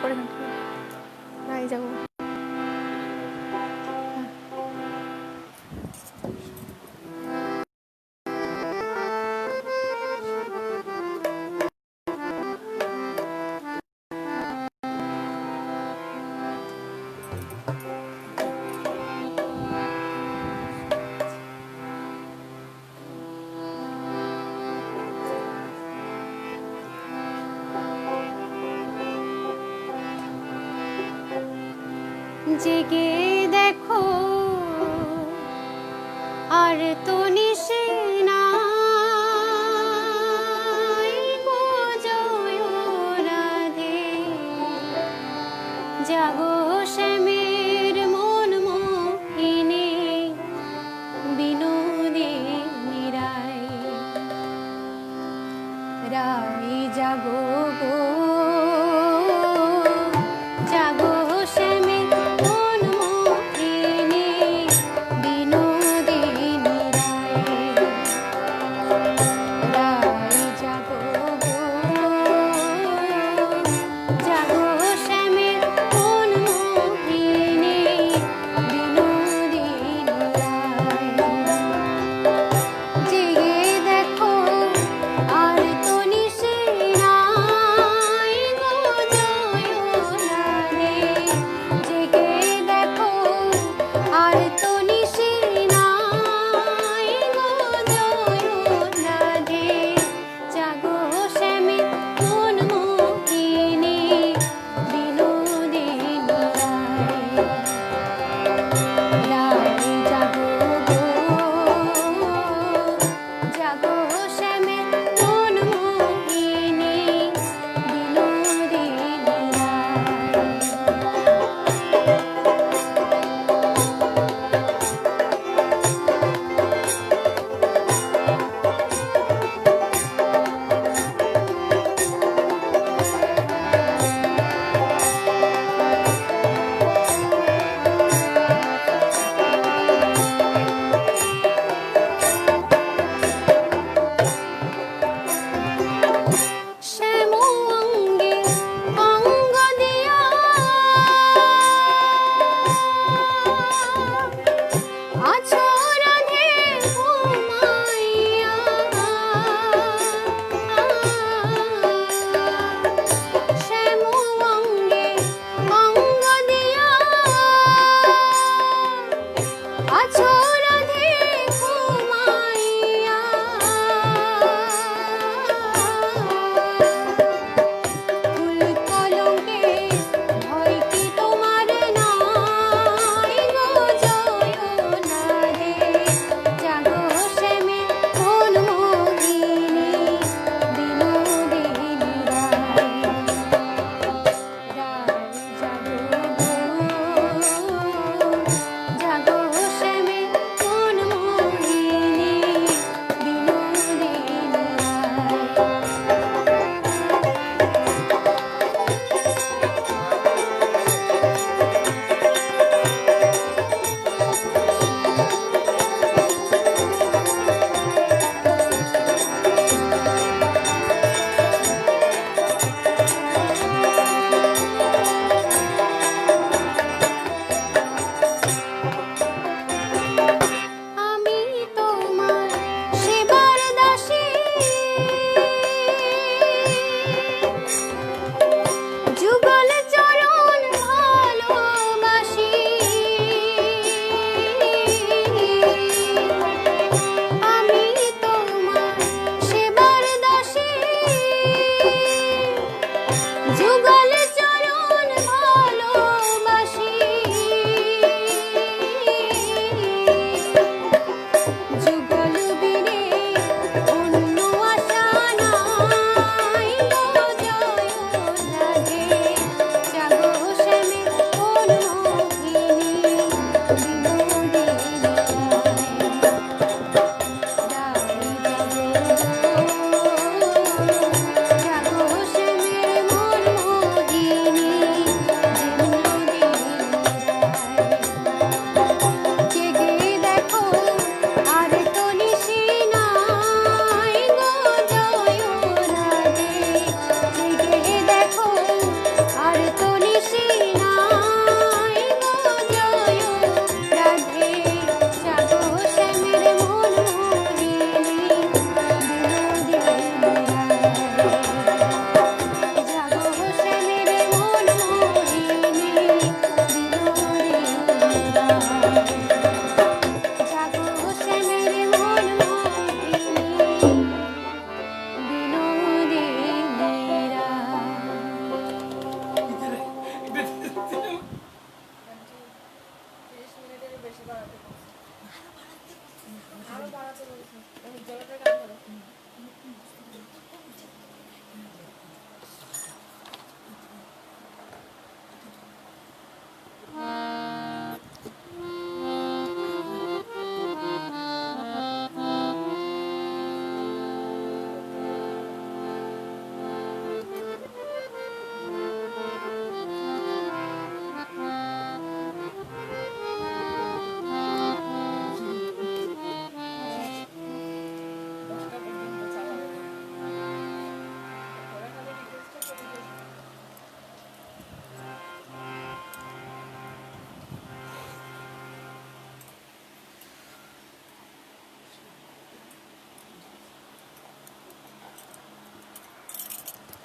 করে নাই যাবো জেগে দেখো আর তো নিশে নাই বোঝোয় রাধে জাগো শ্যামের মন মোহিনী বিনোদিনী রায় রাই জাগো গো জাগো শ্যামের মন মোহিনী বিনোদিনী রায়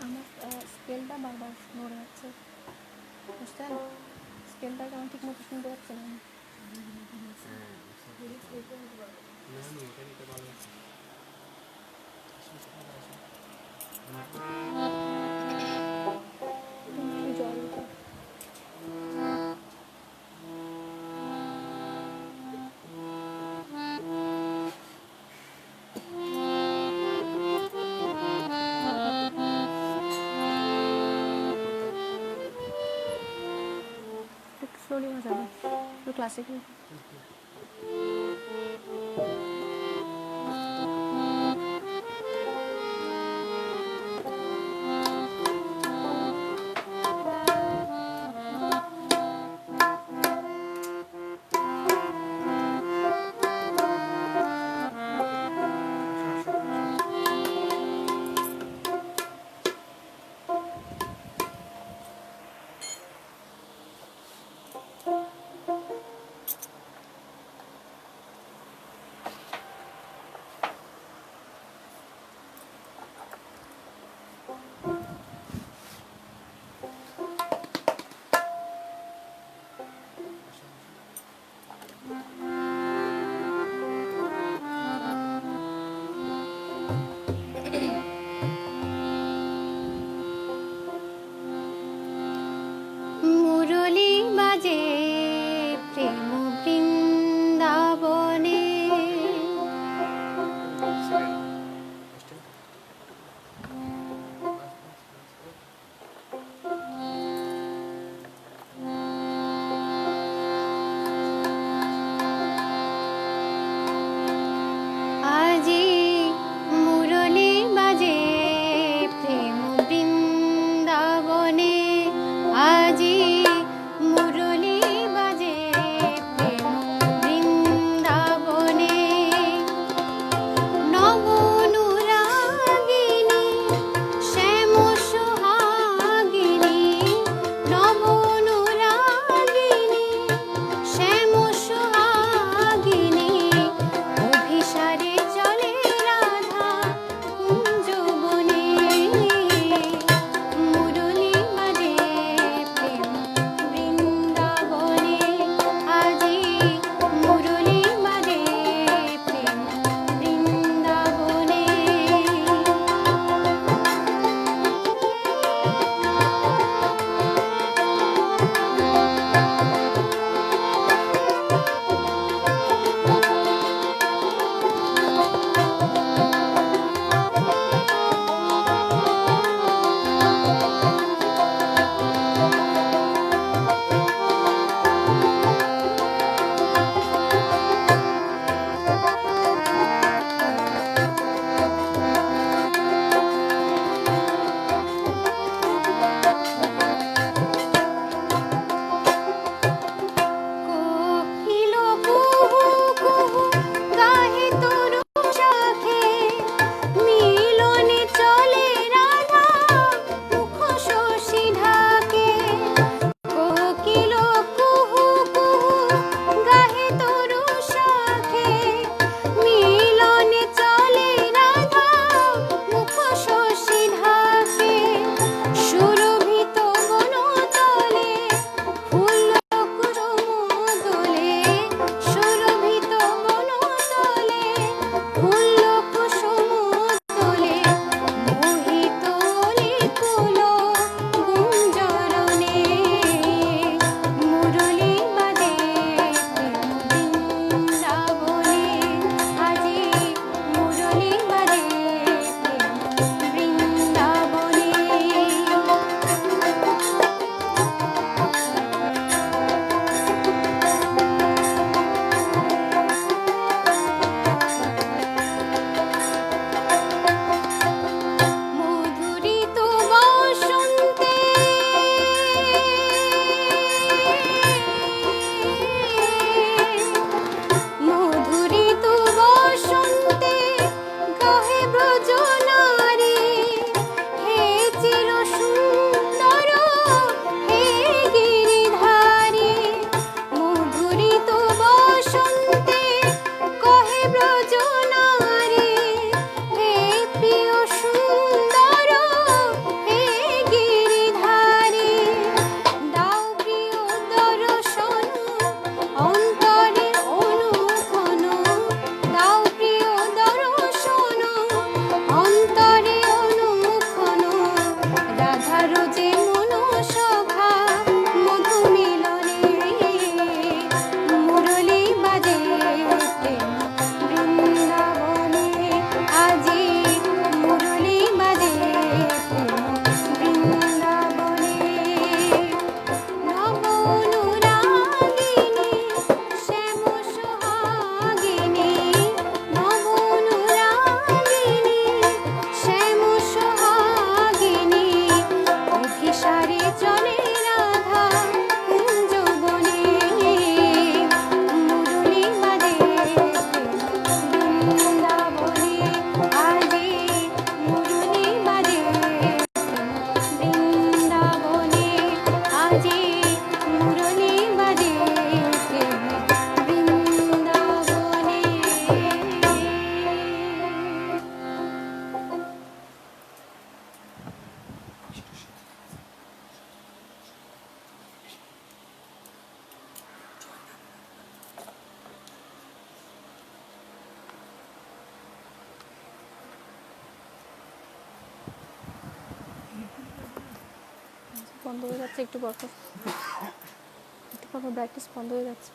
আমার স্কেলটা বারবার নড়ে যাচ্ছে, বুঝছেন? স্কেলটা কেমন ঠিক মতো শুনতে পাচ্ছি না আমি। এটা নিতে পারবো একটু জল দিতে। একটু স্লোলি বাজাবো, একটু ক্লাসিক্যাল। বন্ধ হয়ে যাচ্ছে, একটু পর পর ব্রাইটনেস বন্ধ হয়ে যাচ্ছে।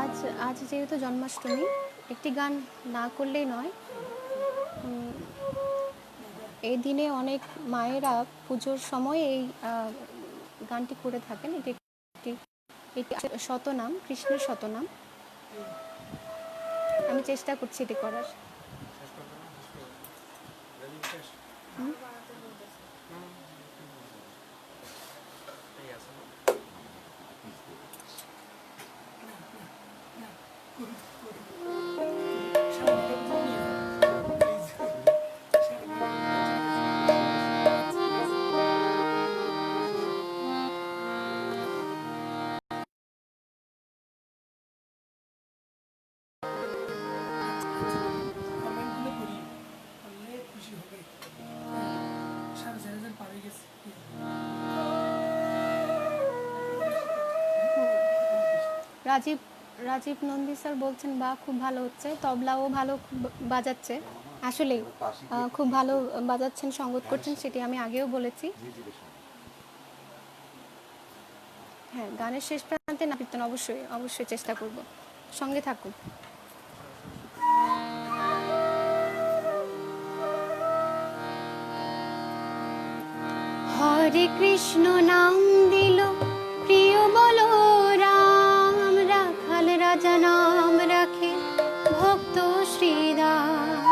আজ আজ যেহেতু জন্মাষ্টমী, একটি গান না করলেই নয়। এই দিনে অনেক মায়েরা পুজোর সময় এই গানটি করে থাকেন। এটি এটি শতনাম, কৃষ্ণের শতনাম। আমি চেষ্টা করছি এটি করার। শেষ করতে না, শেষ করো। রেডি, শেষ। এই আছে না? কমেন্টগুলো করি, করলে খুশি হবে। 4,500 পার হয়ে গেছে। রাজীব রাজীব নন্দী স্যার বলছেন বা খুব ভালো হচ্ছে, তবলাও ভালো বাজাচ্ছে। আসলে খুব ভালো বাজাচ্ছেন, সঙ্গত করছেন, সেটি আমি আগেও বলেছি। হ্যাঁ, গানের শেষ প্রান্তে না কীর্তন অবশ্যই অবশ্যই চেষ্টা করব। সঙ্গে থাকুন। হরে কৃষ্ণ নাম দিল প্রিয় বলো রাম, রাখাল রাজা নাম রাখে ভক্ত শ্রীরাম।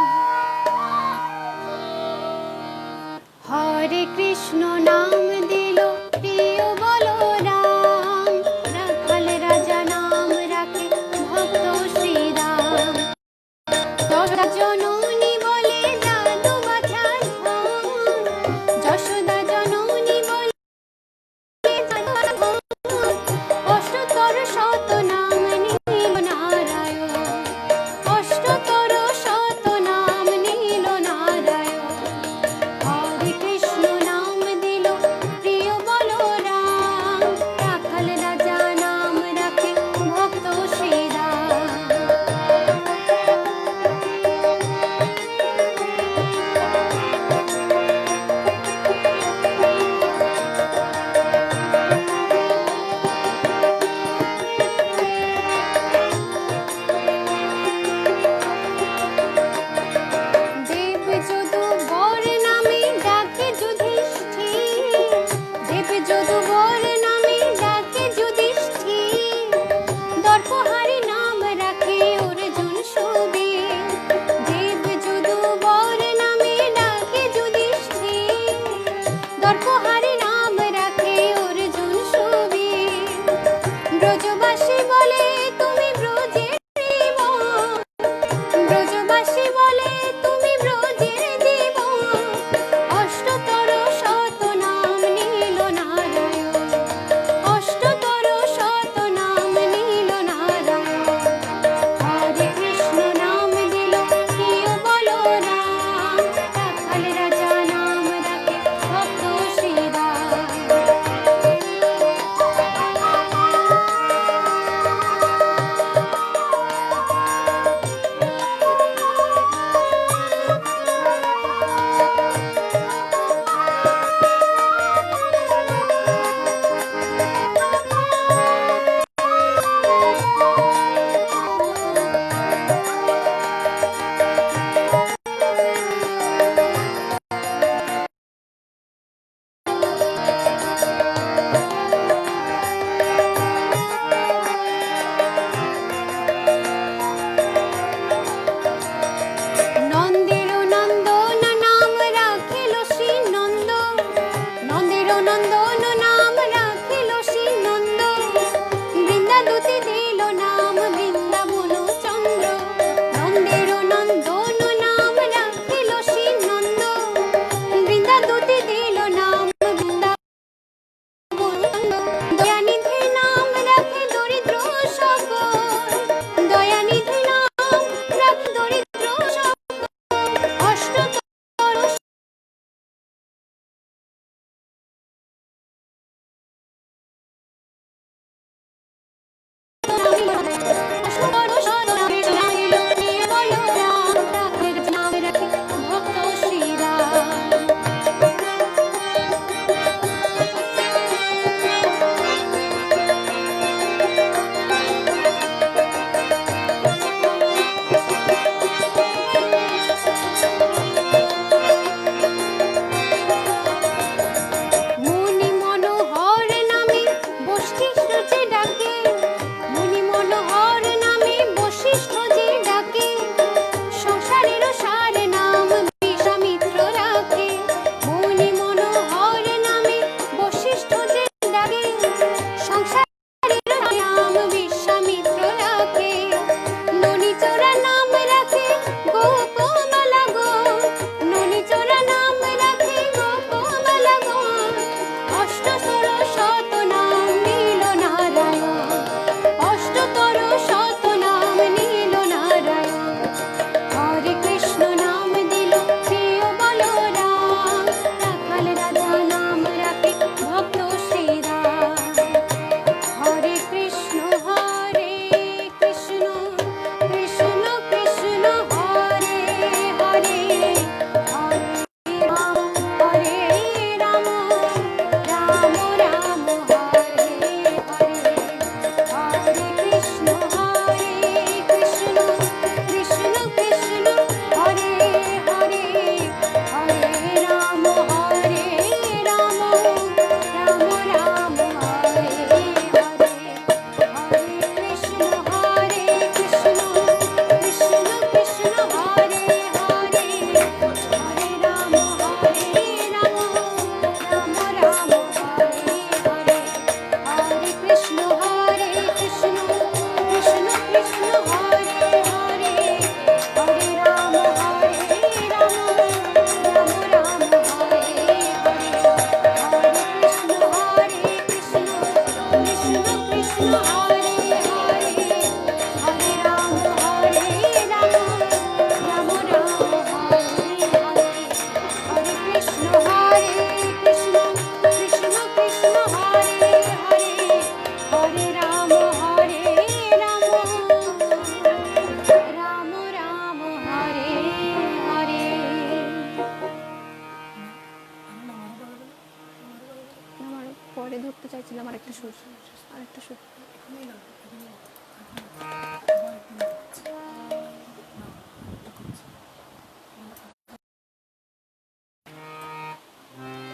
হরে কৃষ্ণ নাম দিল প্রিয় বলো রাম, রাখাল রাজা নাম রাখে ভক্ত শ্রীরাম। যশোদা জননী বলে জাদু বাছা ধাম, যশোদা জননী বলে অষ্টতর শত নাম নীল নারায়ণ, অষ্টতর শত নাম নীল নারায়ণ। হরে কৃষ্ণ নাম দিল সুর, আরেকটা সুর। এখানেই না, এখানে আবার একটু না করছি। না, একটু করছি।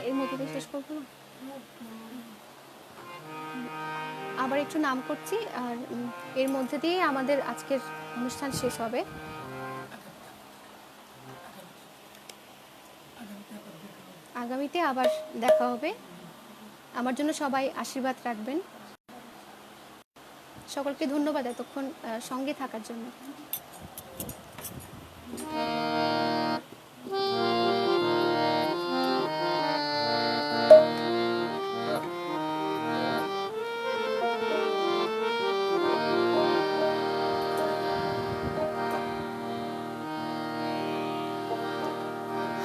এর মধ্যে দিয়ে শেষ করবো না, আবার একটু নাম করছি, আর এর মধ্যে দিয়ে আমাদের আজকের অনুষ্ঠান শেষ হবে। আগামীতে আবার দেখা হবে। আমার জন্য সবাই আশীর্বাদ রাখবেন। সকলকে ধন্যবাদ এতক্ষণ সঙ্গে থাকার জন্য।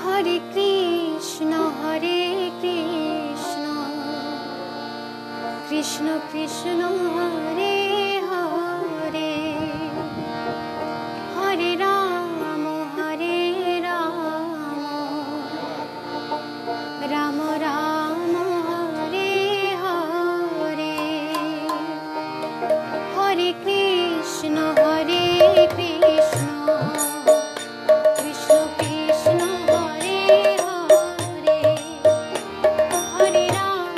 হরে কৃষ্ণ কৃষ্ণ কৃষ্ণ হরে হরে, হরে রাম রাম রাম হরে হরে, হরে কৃষ্ণ কৃষ্ণ কৃষ্ণ হরে হরে, হরে রাম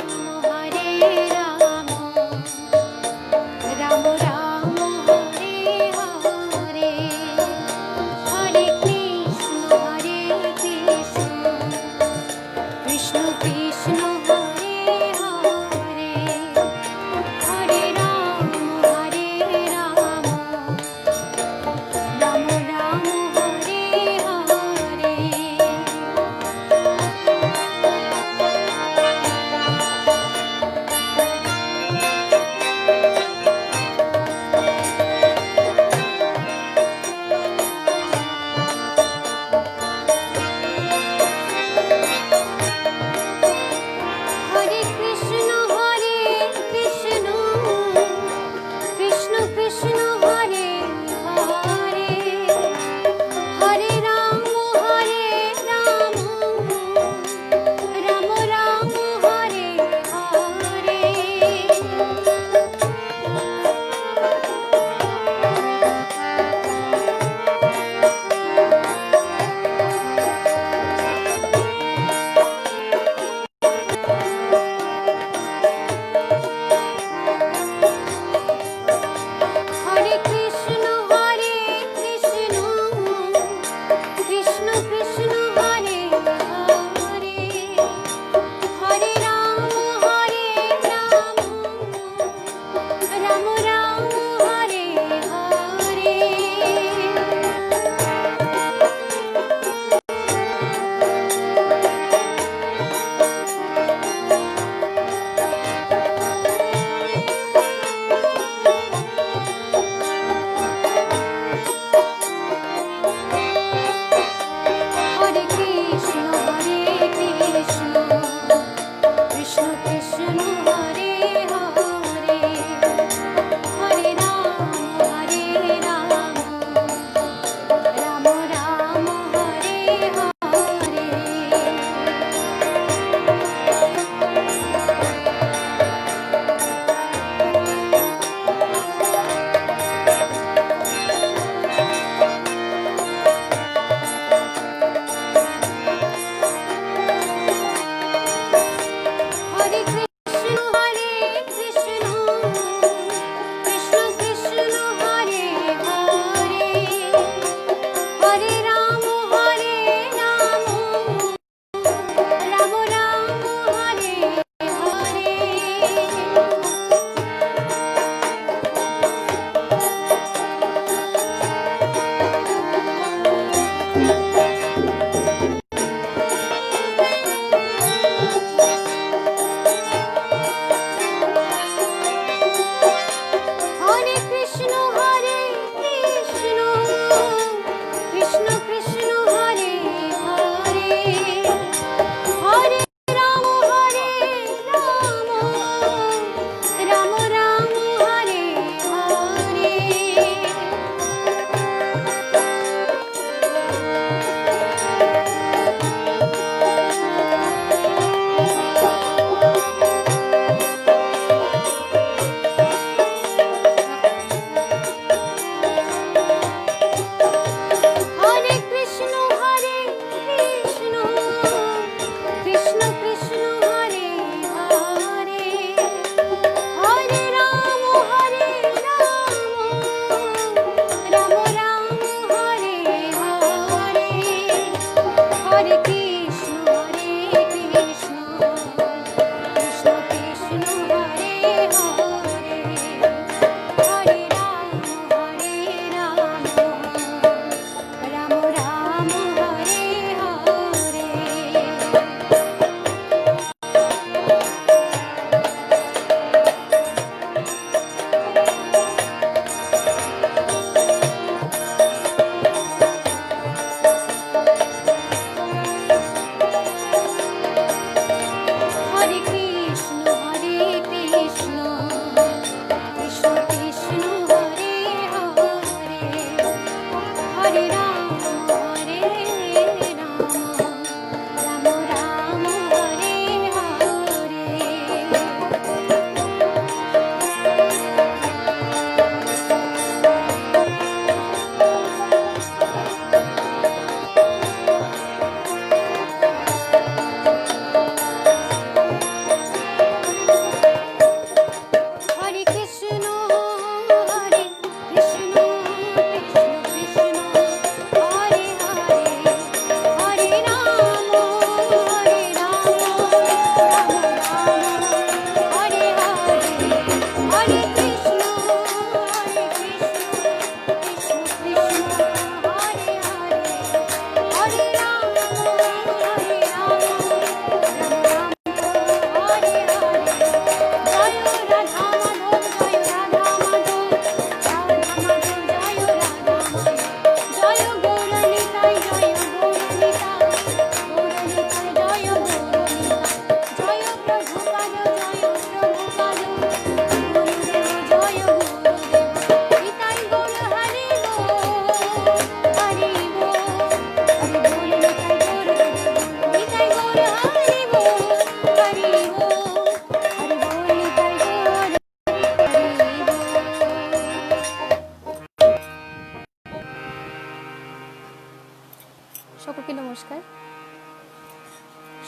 সকলকে নমস্কার।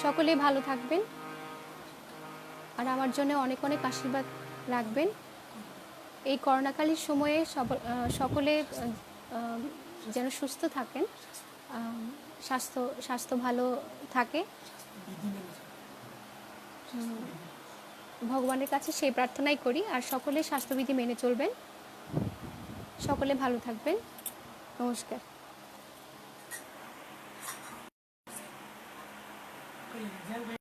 সকলেই ভালো থাকবেন আর আমার জন্য অনেক অনেক আশীর্বাদ রাখবেন। এই করোনাকালীন সময়ে সকলে যেন সুস্থ থাকেন, স্বাস্থ্য ভালো থাকে। বিধি মেনে চলবে। ভগবানের কাছে সেই প্রার্থনাই করি। আর সকলে স্বাস্থ্যবিধি মেনে চলবেন। সকলে ভালো থাকবেন। নমস্কার। ওই রেজাল্ট